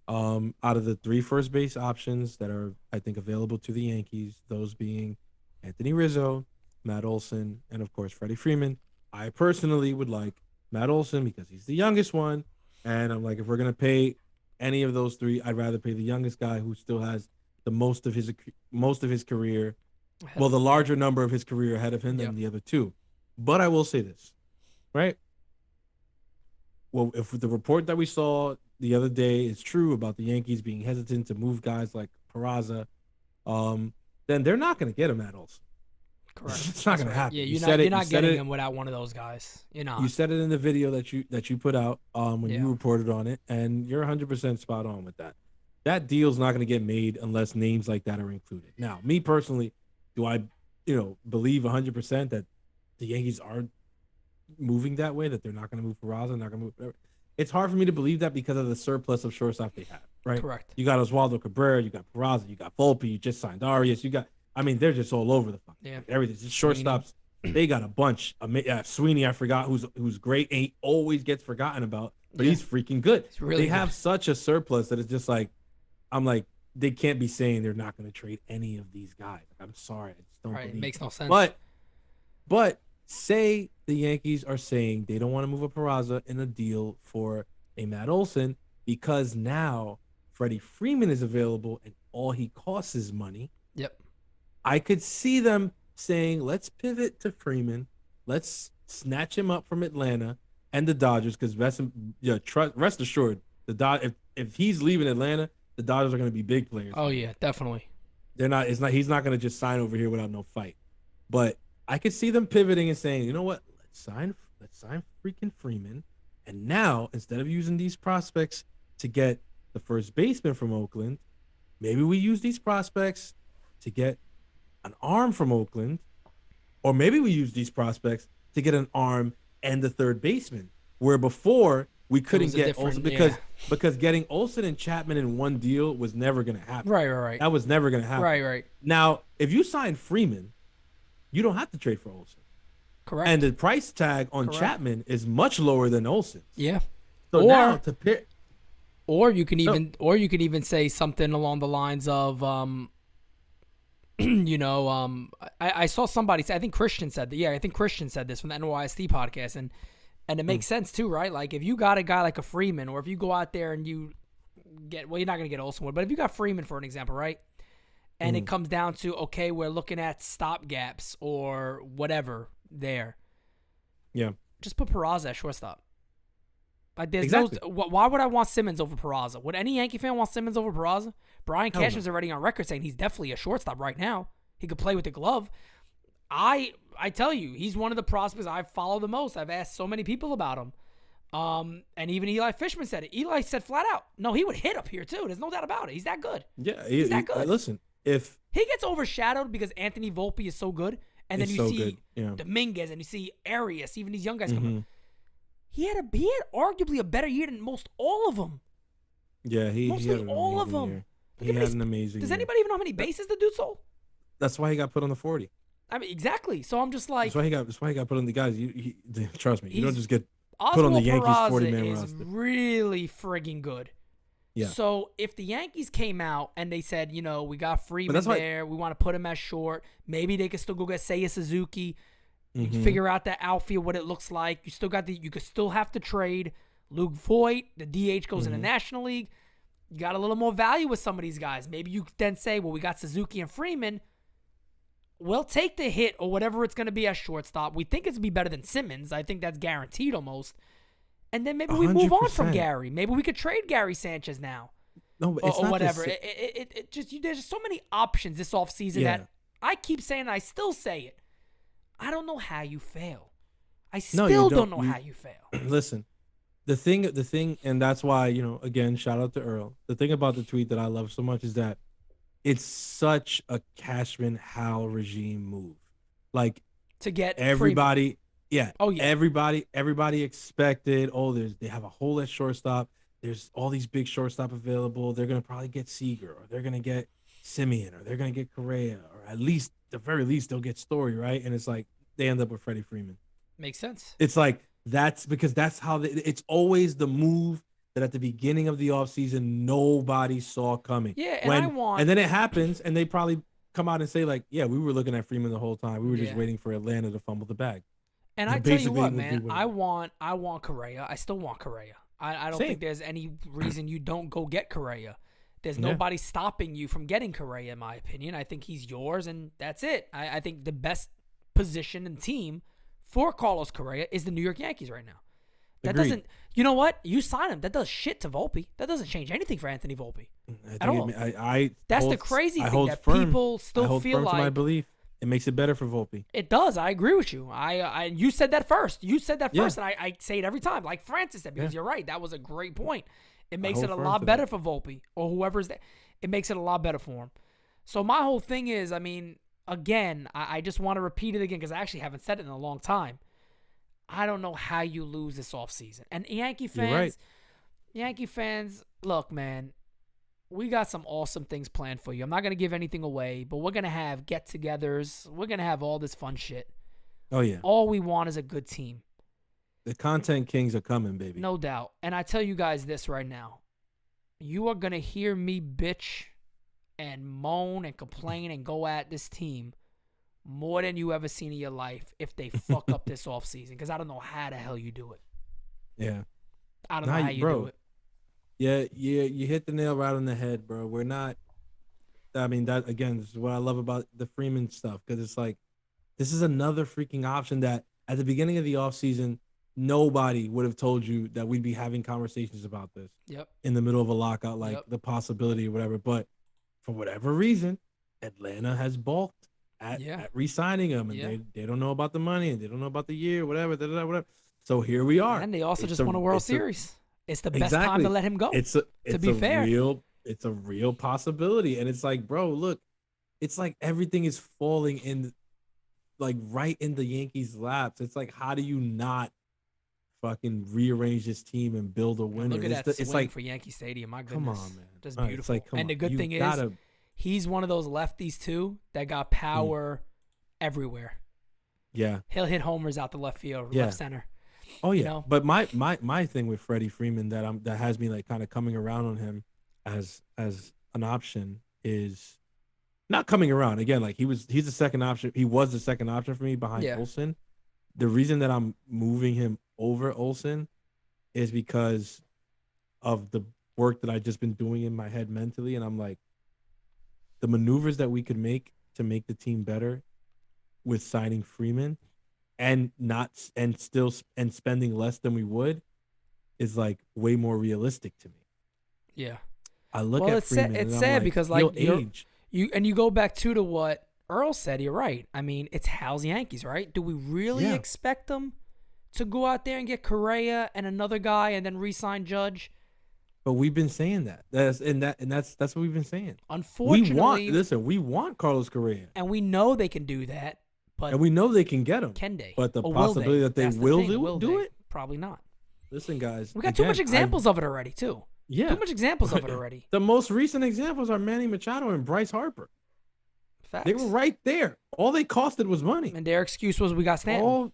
Out of the 3 first base options that are, I think, available to the Yankees, those being Anthony Rizzo, Matt Olson, and of course Freddie Freeman, I personally would like Matt Olson because he's the youngest one, and I'm like, if we're gonna pay any of those 3, I'd rather pay the youngest guy who still has the most of his career Well, the larger number of his career ahead of him than the other two. But I will say this, right? Well, if the report that we saw the other day is true about the Yankees being hesitant to move guys like Peraza, then they're not going to get him at Olsen. Correct. It's not going to happen. Yeah, you're not getting him without one of those guys. You're not. You said it in the video that you put out when you reported on it, and you're 100% spot on with that. That deal's not going to get made unless names like that are included. Now, me personally, do I, believe 100% that the Yankees are moving that way, that they're not going to move Peraza, not going to move. It's hard for me to believe that because of the surplus of shortstop they have, right? Correct. You got Oswaldo Cabrera, you got Peraza, you got Volpe, you just signed Arias, they're just all over the fucking everything. Just shortstops, they got a bunch. Sweeney, I forgot, who's great, and he always gets forgotten about, but he's freaking good. They have such a surplus that it's just like, I'm like, they can't be saying they're not going to trade any of these guys. I'm sorry, I just don't believe it makes no sense. But say the Yankees are saying they don't want to move a Peraza in a deal for a Matt Olson because now Freddie Freeman is available and all he costs is money. Yep. I could see them saying, let's pivot to Freeman. Let's snatch him up from Atlanta and the Dodgers because rest assured, if he's leaving Atlanta, the Dodgers are going to be big players. Oh, yeah, definitely. He's not going to just sign over here without no fight. But I could see them pivoting and saying, you know what? Let's sign freaking Freeman. And now, instead of using these prospects to get the first baseman from Oakland, maybe we use these prospects to get an arm from Oakland, or maybe we use these prospects to get an arm and the third baseman, where before we couldn't get Olsen because getting Olsen and Chapman in one deal was never going to happen. Right. That was never going to happen. Right. Now, if you sign Freeman, you don't have to trade for Olsen. Correct. And the price tag on Chapman is much lower than Olsen's. Yeah. So now to pick, or you can even say something along the lines of I saw somebody say, I think Christian said that. Yeah, I think Christian said this from the NYST podcast, and it makes sense too, right? Like if you got a guy like a Freeman, or if you go out there and you get, well, you're not gonna get Olsen, but if you got Freeman for an example, right? And it comes down to, okay, we're looking at stop gaps or whatever there. Yeah. Just put Peraza at shortstop. Like there's exactly. Why would I want Simmons over Peraza? Would any Yankee fan want Simmons over Peraza? Brian Cashman's already on record saying he's definitely a shortstop right now. He could play with the glove. I tell you, he's one of the prospects I follow the most. I've asked so many people about him. And even Eli Fishman said it. Eli said flat out, no, he would hit up here too. There's no doubt about it. He's that good. Yeah, he's that good. Listen, if he gets overshadowed because Anthony Volpe is so good, and then you see Dominguez and you see Arias, even these young guys coming. He had arguably a better year than most all of them. Yeah, he had all of them. Year. He had an amazing. Does year. anybody even know how many bases the dude sold? That's why he got put on the 40. I mean, exactly. So I'm just like, that's why he got put on the guys. Trust me, you don't just get put on the Yankees 40-man roster. Really friggin' good. Yeah. So if the Yankees came out and they said, we got Freeman there, we want to put him as short. Maybe they could still go get Seiya Suzuki. You can figure out that outfield, what it looks like. You could still have to trade Luke Voigt. The DH goes in the National League. You got a little more value with some of these guys. Maybe you could then say, well, we got Suzuki and Freeman. We'll take the hit or whatever it's going to be as shortstop. We think it's going to be better than Simmons. I think that's guaranteed almost. And then maybe we move on from Gary. Maybe we could trade Gary Sanchez now. No, but it's or not whatever. There's just so many options this offseason that I keep saying, and I still say it. I don't know how you fail. I still don't know how you fail. Listen, the thing, and that's why, again, shout out to Earl. The thing about the tweet that I love so much is that it's such a Cashman Howell regime move. Like to get everybody. Freeman. Yeah. Oh yeah. Everybody expected. Oh, they have a hole at shortstop. There's all these big shortstop available. They're gonna probably get Seager, or they're gonna get Simeon, or they're gonna get Correa, or at least, the very least, they'll get Story, right? And it's like they end up with Freddie Freeman. Makes sense. It's like that's because that's how it's always the move that at the beginning of the offseason nobody saw coming. Yeah, and then it happens, and they probably come out and say like, "Yeah, we were looking at Freeman the whole time. We were just waiting for Atlanta to fumble the bag." And I tell you what, man, I want Correa. I still want Correa. I don't think there's any reason you don't go get Correa. There's nobody stopping you from getting Correa, in my opinion. I think he's yours, and that's it. I think the best position and team for Carlos Correa is the New York Yankees right now. That doesn't, you know what? You sign him. That does shit to Volpe. That doesn't change anything for Anthony Volpe at all. That's the crazy thing that people still feel like. My belief. It makes it better for Volpe. It does. I agree with you. You said that first. You said that first, and I say it every time, like Francis said, because you're right. That was a great point. It makes it a lot better for Volpe or whoever's there. It makes it a lot better for him. So my whole thing is, I mean, again, I just want to repeat it again because I actually haven't said it in a long time. I don't know how you lose this offseason. And Yankee fans, look, man, we got some awesome things planned for you. I'm not going to give anything away, but we're going to have get-togethers. We're going to have all this fun shit. Oh, yeah. All we want is a good team. The content kings are coming, baby. No doubt. And I tell you guys this right now. You are going to hear me bitch and moan and complain and go at this team more than you ever seen in your life if they fuck up this offseason, because I don't know how the hell you do it. Yeah. I don't know how you do it. Yeah, you hit the nail right on the head, bro. We're not, I mean, that again, this is what I love about the Freeman stuff, because it's like, this is another freaking option that at the beginning of the offseason, nobody would have told you that we'd be having conversations about this in the middle of a lockout, like the possibility or whatever. But for whatever reason, Atlanta has balked at re-signing him, and they don't know about the money, and they don't know about the year, whatever. So here we are. And they also just won a World Series. It's the best time to let him go. It's a real possibility. And it's like, bro, look, it's like everything is falling in, like right in the Yankees' laps. It's like, how do you not fucking rearrange this team and build a winner? Look at that swing like, for Yankee Stadium. My goodness. Come on, man. Just beautiful. Like, and the good thing is, he's one of those lefties too that got power everywhere. Yeah. He'll hit homers out the left field, left center. Oh yeah. You know? But my thing with Freddie Freeman that has me like kind of coming around on him as an option is not coming around. Again, like he's the second option. He was the second option for me behind Olsen. The reason that I'm moving him over Olsen is because of the work that I've just been doing in my head mentally, and I'm like, the maneuvers that we could make to make the team better with signing Freeman and spending less than we would is like way more realistic to me. Yeah. I look at Freeman. It's sad like, because like age. You go back to what Earl said. You're right. I mean, it's Hal's Yankees, right? Do we really expect them to go out there and get Correa and another guy and then re-sign Judge? But we've been saying that. That's what we've been saying. Unfortunately, we want Carlos Correa, and we know they can do that. But and we know they can get him. Can they? But the possibility that they will do it, probably not. Listen, guys, we got too much examples of it already, too. Yeah, too much examples of it already. The most recent examples are Manny Machado and Bryce Harper. Facts. They were right there. All they costed was money. And their excuse was we got Stanton.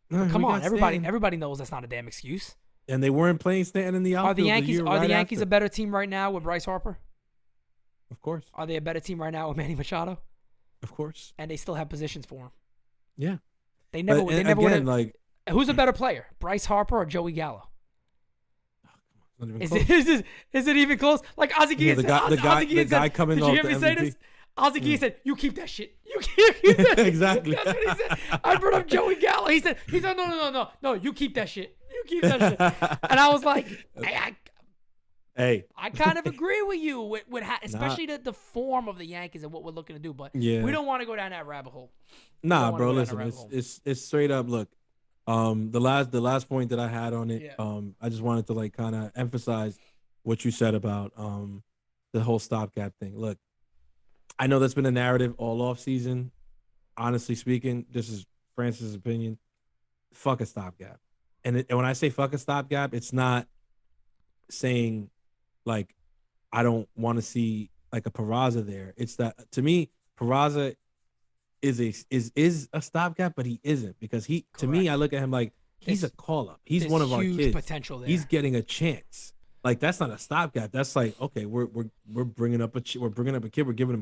Come on, everybody knows that's not a damn excuse. And they weren't playing Stanton in the outfield. Are the Yankees a better team right now with Bryce Harper? Of course. Are they a better team right now with Manny Machado? Of course. And they still have positions for him. Yeah. They never would like. Who's a better player, Bryce Harper or Joey Gallo? Is it even close? Like Ozzie Guillen said. The guy coming off the MVP. Did you hear me say this? Ozzie Guillen said, "You keep that shit. You keep that." Exactly. That's what he said. I brought up Joey Gallo. He said, no. You keep that shit. You keep that shit. And I was like, hey, I kind of agree with you with especially the form of the Yankees and what we're looking to do, but we don't want to go down that rabbit hole. Nah, bro. Listen, it's straight up. Look, the last point that I had on it, I just wanted to like kind of emphasize what you said about the whole stopgap thing. Look, I know that's been a narrative all off season. Honestly speaking, this is Francis' opinion. Fuck a stopgap. And when I say fuck a stopgap, it's not saying like I don't want to see like a Peraza there. It's that to me, Peraza is a stopgap, but he isn't, because to me, I look at him like he's a call up. He's one of our kids. Potential there. He's getting a chance. Like that's not a stopgap. That's like, okay, we're bringing up a kid. We're giving him a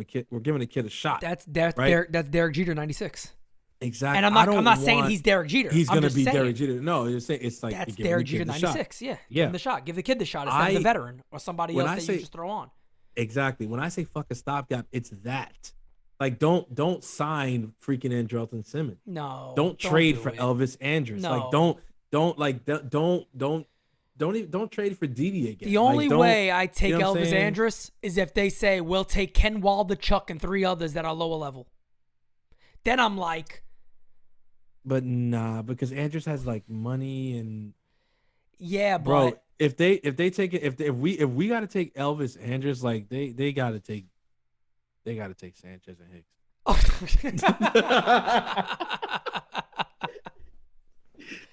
kid. We're giving a kid a shot. That's right? That's Derek Jeter 96. Exactly. And I'm not saying he's Derek Jeter. He's going to be Derek Jeter. No, you're saying it's like that's Derek Jeter 96. Yeah. Give him the shot. Give the kid the shot instead of the veteran or somebody else that you just throw on. exactly. When I say fuck a stopgap, it's that. Like, don't sign freaking Andrelton Simmons. No. Don't trade do for it. Elvis Andrus. No. Like, don't trade for Didi again. The only way I take you know Elvis Andrus is if they say we'll take Ken Waldichuk and 3 others that are lower level. Then I'm like, but nah, because Andrus has like money and yeah, bro. but If they take it, if we got to take Elvis Andrus, like they got to take Sanchez and Hicks.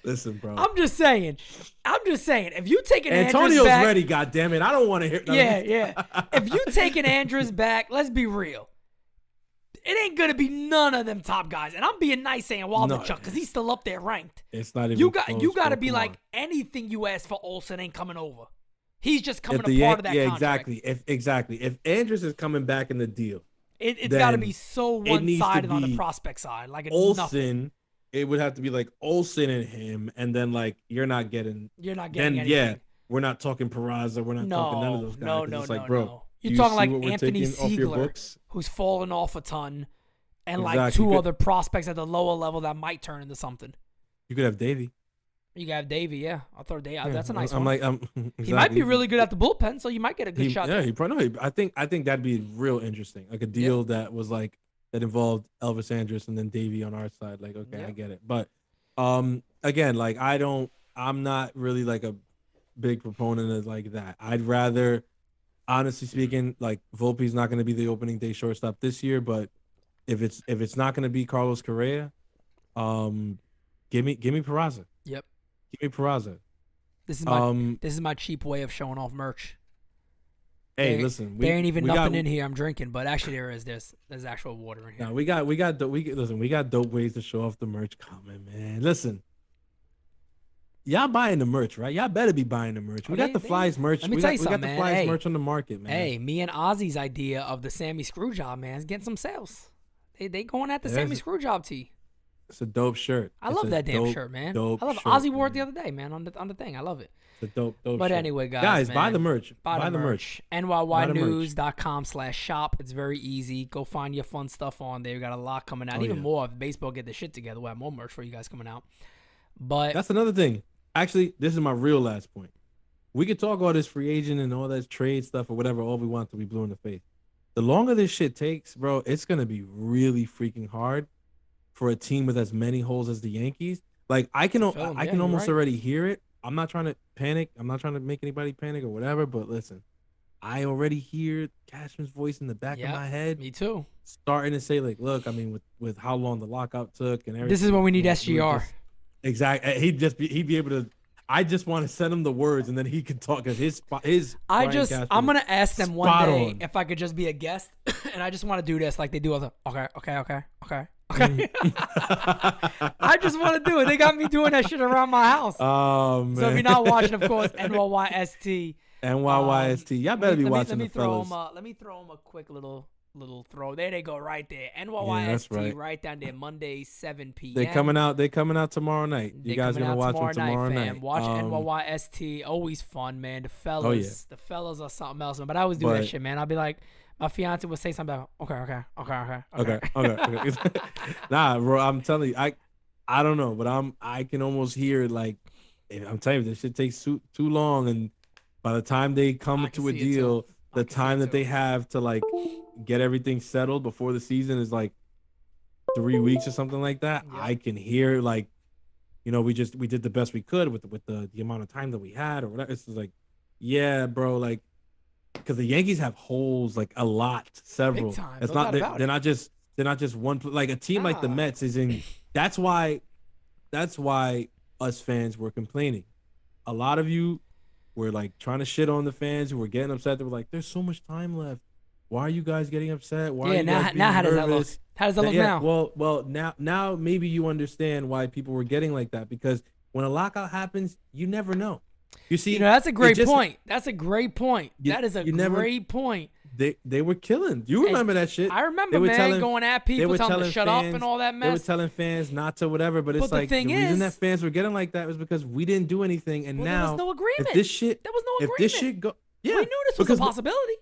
Listen, bro. I'm just saying. If you take an Antonio's Andrus back, ready, goddammit. I don't want to hear. Yeah. If you take an Andrus back, let's be real. It ain't gonna be none of them top guys, and I'm being nice saying Waldichuk because he's still up there ranked. It's not even. You got to close, be come like on. anything you ask for Olsen ain't coming over. He's just coming If a part of that yeah, contract. exactly. If Andrus is coming back in the deal, It's got to then be so it needs to one-sided on the be prospect side. Like Olsen. nothing. It would have to be like Olsen and him, and then like you're not getting. You're not getting Then anything. we're not talking Peraza. We're not talking none of those guys. 'cause it's like, bro, You're you talking see like what we're Anthony taking off your Siegler, books? who's fallen off a ton, and like Exactly. 2 other prospects at the lower level that might turn into something. You could have Davey. You got Davey, yeah. I thought Davey. Yeah, That's a nice I'm one. like, He might be really good at the bullpen, so you might get a good shot. Yeah, there. he probably. No, I think that'd be real interesting. Like a deal that was like that involved Elvis Andrus and then Davey on our side. Like, okay, Yeah. I get it. But again, like I'm not really like a big proponent of like that. I'd rather, honestly speaking, like Volpe's not going to be the opening day shortstop this year. But if it's not going to be Carlos Correa, give me Peraza. Yep. Give me Peraza. This is my cheap way of showing off merch. Hey, There- listen, there ain't even we nothing got, in here I'm drinking, but actually there's actual water in here. No, we got dope ways to show off the merch coming, man. Listen, y'all buying the merch, right? Y'all better be buying the merch. We got the Flies merch. Let me we tell got, you we something, got the man. Flies Hey. merch on the market, man. Hey, me and Ozzy's idea of the Sammy Screwjob, man, is getting some sales. They going at the Yeah, Sammy it's- Screwjob tee. It's a dope shirt. I It's love a that damn dope, shirt, man. Dope I love shirt, Ozzy wore it the man. other day, man, on the thing. I love it. It's a dope But shirt. anyway, guys, buy man, the merch. Buy the merch. NYYnews.com/shop. It's very easy. Go find your fun stuff on there. We got a lot coming out. Oh, Even yeah. more. If baseball get the shit together, we'll have more merch for you guys coming out. But That's another thing. Actually, this is my real last point. We could talk all this free agent and all that trade stuff or whatever all we want to be blue in the face. The longer this shit takes, bro, it's gonna be really freaking hard for a team with as many holes as the Yankees. Like I can film, yeah, you're almost right. already hear it. I'm not trying to panic. I'm not trying to make anybody panic or whatever. But listen, I already hear Cashman's voice in the back of my head, me too. starting to say like, "Look, I mean, with how long the lockout took and everything." This is when we need you know, SGR. Exactly. He'd be able to. I just want to send him the words and then he can talk because his. I'm Brian Cashman gonna is ask them one spot day on. if I could just be a guest, and I just want to do this like they do all the okay. I just want to do it. They got me doing that shit around my house. Oh man. So if you're not watching, of course, NYYST. NYYST. Y'all better be watching the fellas. Let me throw them a quick little throw. There they go, right there. NYYST, right down there. Monday, 7 p.m. They coming out tomorrow night. You guys gonna watch them tomorrow night. Fam. Watch NYYST. Always fun, man. The fellas, Oh, yeah. the fellas are something else, man. But I always do that shit, man. I'll be like, my fiance would say something about, okay. Nah, bro, I'm telling you, I don't know, but I can almost hear it. Like I'm telling you, this shit takes too long, and by the time they come to a deal, the time that they have to like get everything settled before the season is like 3 weeks or something like that. Yeah. I can hear like, you know, we did the best we could with the amount of time that we had or whatever. It's just like, yeah, bro, like. Because the Yankees have holes like a lot, several. Big time, It's no not doubt about they're not just one. Like a team like the Nah. Mets is in. That's why us fans were complaining. A lot of you were like trying to shit on the fans who were getting upset. They were like, "There's so much time left. Why are you guys getting upset? Why are you guys being now how does that look? nervous?" How does that look Yeah, now? well, now maybe you understand why people were getting like that because when a lockout happens, you never know. You see, That's a great just- point. That's a great point. You- That is a you never- great point. They were killing. You remember that shit? I remember, They were man, going at they people, were telling them to telling shut up fans- and all that They were mess. telling fans not to whatever, but it's But the like the thing reason is- that fans were getting like that was because we didn't do anything, and Well, now there was no agreement. if this shit, There was no if agreement. this shit go, yeah, We knew this was a because possibility.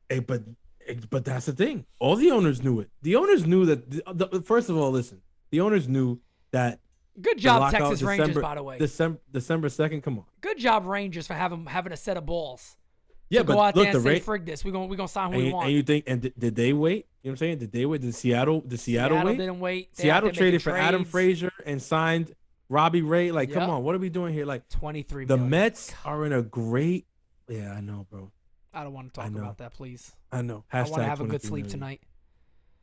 But that's the thing. All the owners knew it. The owners knew that. First of all, listen. The owners knew that. Good job, Texas Rangers, by the way. December 2nd. Come on. Good job, Rangers, for having a set of balls. Yeah, but go out there and say, "Frig this. We're gonna sign who we want." And you think? And did they wait? You know what I'm saying? Did they wait? Did Seattle wait? Didn't wait. Seattle traded for Adam Frazier and signed Robbie Ray. Like, come on, what are we doing here? Like, 23 The million. Mets are in a great. Yeah, I know, bro. I don't want to talk about that, please. I know. I want to have a good sleep tonight.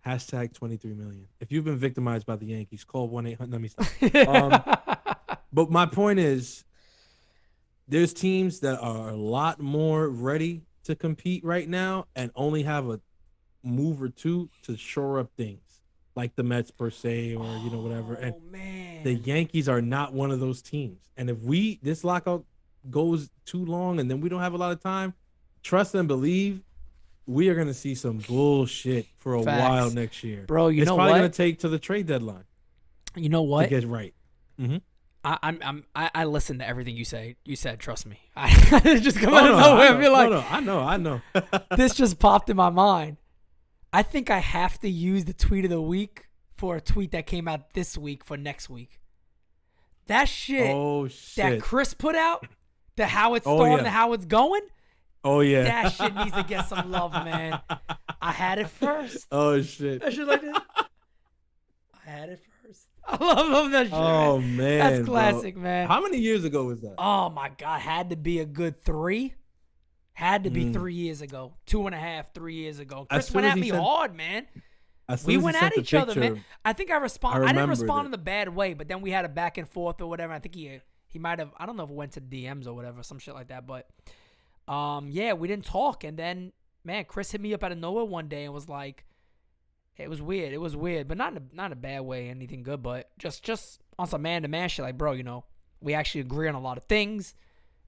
Hashtag 23 million. If you've been victimized by the Yankees, call 1-800. Let me stop. But my point is, there's teams that are a lot more ready to compete right now and only have a move or two to shore up things, like the Mets per se, or whatever. And the Yankees are not one of those teams. And if this lockout goes too long and then we don't have a lot of time, trust and believe, we are going to see some bullshit for a while next year. Bro, it's know probably what? going to take to the trade deadline. You know what? To get right. Mm-hmm. I listen to everything you say. You said, trust me. I just come out of nowhere and be like, I know. This just popped in my mind. I think I have to use the tweet of the week for a tweet that came out this week for next week. That shit that Chris put out, the how it's starting, the how it's going. Oh, yeah. That shit needs to get some love, man. I had it first. Oh, shit. That shit like this. I had it first. I love that shit. Oh, man. That's classic, bro. man. How many years ago was that? Oh, my God. Had to be a good 3. Had to be 3 years ago. 2.5, 3 years ago. Chris went at me hard, man. We went at each other, man. I think I didn't respond in a bad way, but then we had a back and forth or whatever. I think he might have, I don't know if it went to DMs or whatever, some shit like that. But, yeah, we didn't talk. And then, man, Chris hit me up out of nowhere one day and was like, it was weird. It was weird, but not in a bad way, anything good, but just on some man-to-man shit. Like, bro, we actually agree on a lot of things.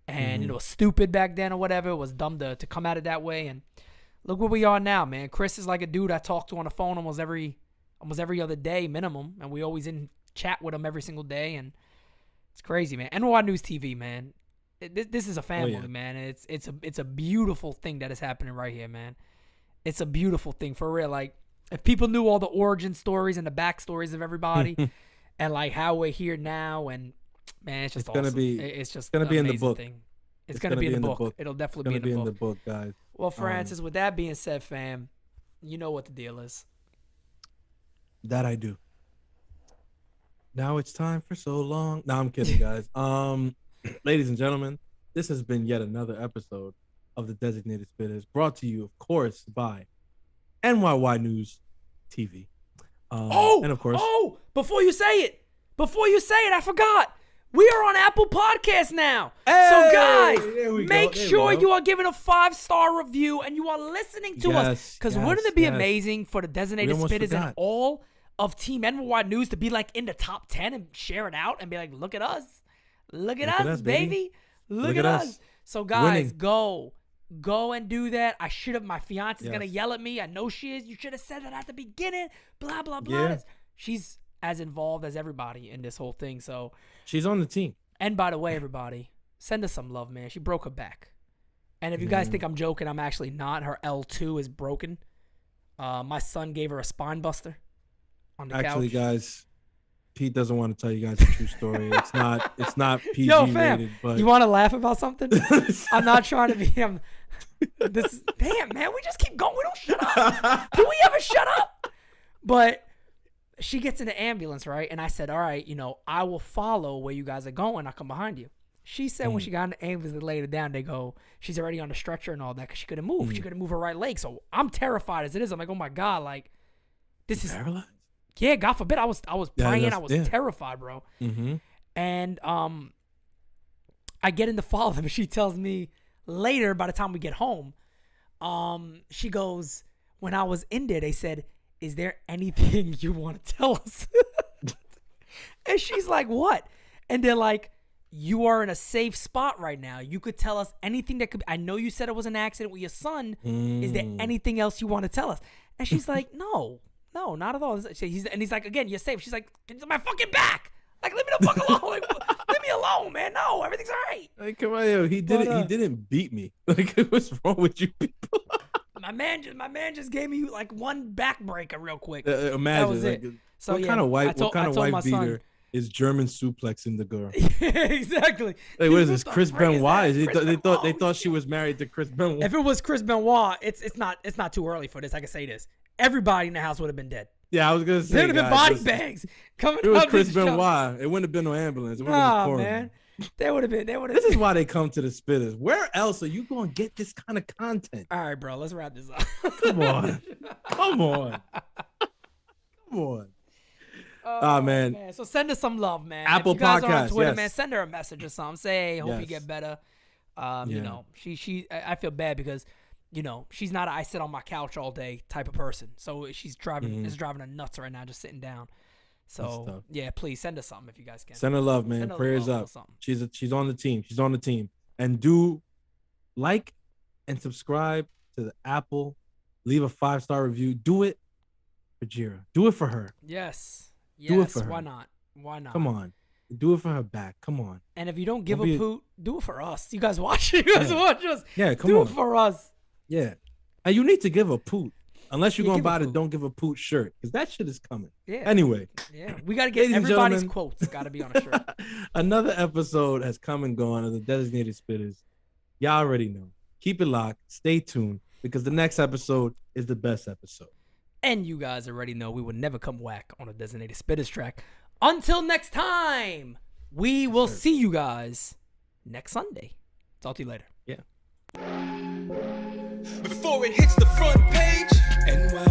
And it was stupid back then or whatever. It was dumb to come at it that way. And look where we are now, man. Chris is like a dude I talk to on the phone almost every other day minimum. And we always in chat with him every single day. And it's crazy, man. NyynewsTV, man. This is a family, man. It's a beautiful thing that is happening right here, man. It's a beautiful thing for real. Like, if people knew all the origin stories and the backstories of everybody and like how we're here now, and man, it's just awesome. It's just gonna be in the book. It's gonna be in the book. It'll definitely be in the book, guys. Well, Francis, with that being said, fam, you know what the deal is. That I do. Now it's time for so long. No, I'm kidding, guys. Ladies and gentlemen, this has been yet another episode of the Designated Spittaz, brought to you, of course, by NYY News TV. And of course, before you say it, I forgot. We are on Apple Podcasts now. Hey, so guys, make sure you are giving a 5-star review and you are listening to us. Because wouldn't it be amazing for the Designated Spittaz and all of Team NYY News to be like in the top 10 and share it out and be like, look at us. Look at us, baby. Look at us. So guys, go and do that. My fiance's going to yell at me. I know she is. You should have said that at the beginning. Blah, blah, blah. Yeah. She's as involved as everybody in this whole thing. So she's on the team. And by the way, everybody, send us some love, man. She broke her back. And if you guys think I'm joking, I'm actually not. Her L2 is broken. My son gave her a spine buster on the couch. Actually, guys, Pete doesn't want to tell you guys a true story. It's not PG Yo, fam, rated. But you want to laugh about something? I'm not trying to be. Damn, man, we just keep going. We don't shut up. Do we ever shut up? But she gets in the ambulance, right? And I said, all right, I will follow where you guys are going. I'll come behind you. She said when she got in the ambulance, they laid her down. They go, she's already on the stretcher and all that because she couldn't move. She couldn't move her right leg. So I'm terrified as it is. I'm like, oh my God, like this is paralyzed. Yeah, God forbid. I was praying. I was terrified, bro. Mm-hmm. And I get in to follow them. And she tells me later, by the time we get home, she goes, when I was in there, they said, is there anything you want to tell us? And she's like, what? And they're like, you are in a safe spot right now. You could tell us anything that could be. I know you said it was an accident with your son. Is there anything else you want to tell us? And she's like, no, not at all. He's like, again, you're safe. She's like, it's my fucking back. Like, leave me the fuck alone. Like, leave me alone, man. No, everything's all right. Like, come on, yo. He didn't beat me. Like, what's wrong with you people? my man just gave me like one backbreaker real quick. Imagine. That was like, it. So what yeah, kind of I wife? told- What kind I of told my wife son- beater is German suplexing the girl? Exactly. Like, what is Dude, this? the Chris frick is Benoit? that? Chris They Benoit. thought she was married to Chris Benoit. If it was Chris Benoit, it's not too early for this. I can say this. Everybody in the house would have been dead. Yeah, I was gonna say. There would have been guys, body listen, bags coming If it was out Chris this show. Benoit, it wouldn't have been no ambulance. It would have been Nah, coroner. man. They would have been. This is why they come to the Spittaz. Where else are you gonna get this kind of content? All right, bro. Let's wrap this up. Come on. Come on. Come on. Oh, man. So send us some love, man. Apple if you guys are on Podcasts, Twitter, yes. man, send her a message or something. Say, hey, hope you Yes. get better. You Yeah. know, I feel bad because, she's not a I sit on my couch all day type of person. So she's driving, it's driving her nuts right now, just sitting down. Mm-hmm. That's So tough. yeah, please send us something if you guys can. Send her love, man. Send her Prayers love or up. something. She's on the team. She's on the team. And do like and subscribe to the Apple. Leave a 5-star review. Do it for Jira. Do it for her. Yes. Do it Yes. for her. Why not? Why not? Come on. Do it for her back. Come on. And if you don't give Don't be a poot, do it for us. You guys watch. You guys Yeah. watch us. Yeah, come do on. it for us. Yeah. And you need to give a poot. Unless you're Yeah, going to give a buy the poot. Don't Give a Poot shirt. Because that shit is coming. Yeah. Anyway. Yeah. We got to get Ladies and everybody's gentlemen. quotes. Got to be on a shirt. Another episode has come and gone of the Designated Spittaz. Y'all already know. Keep it locked. Stay tuned. Because the next episode is the best episode. And you guys already know we would never come whack on a Designated Spittaz track. Until next time, we will see you guys next Sunday. Talk to you later. Yeah. Before it hits the front page, NY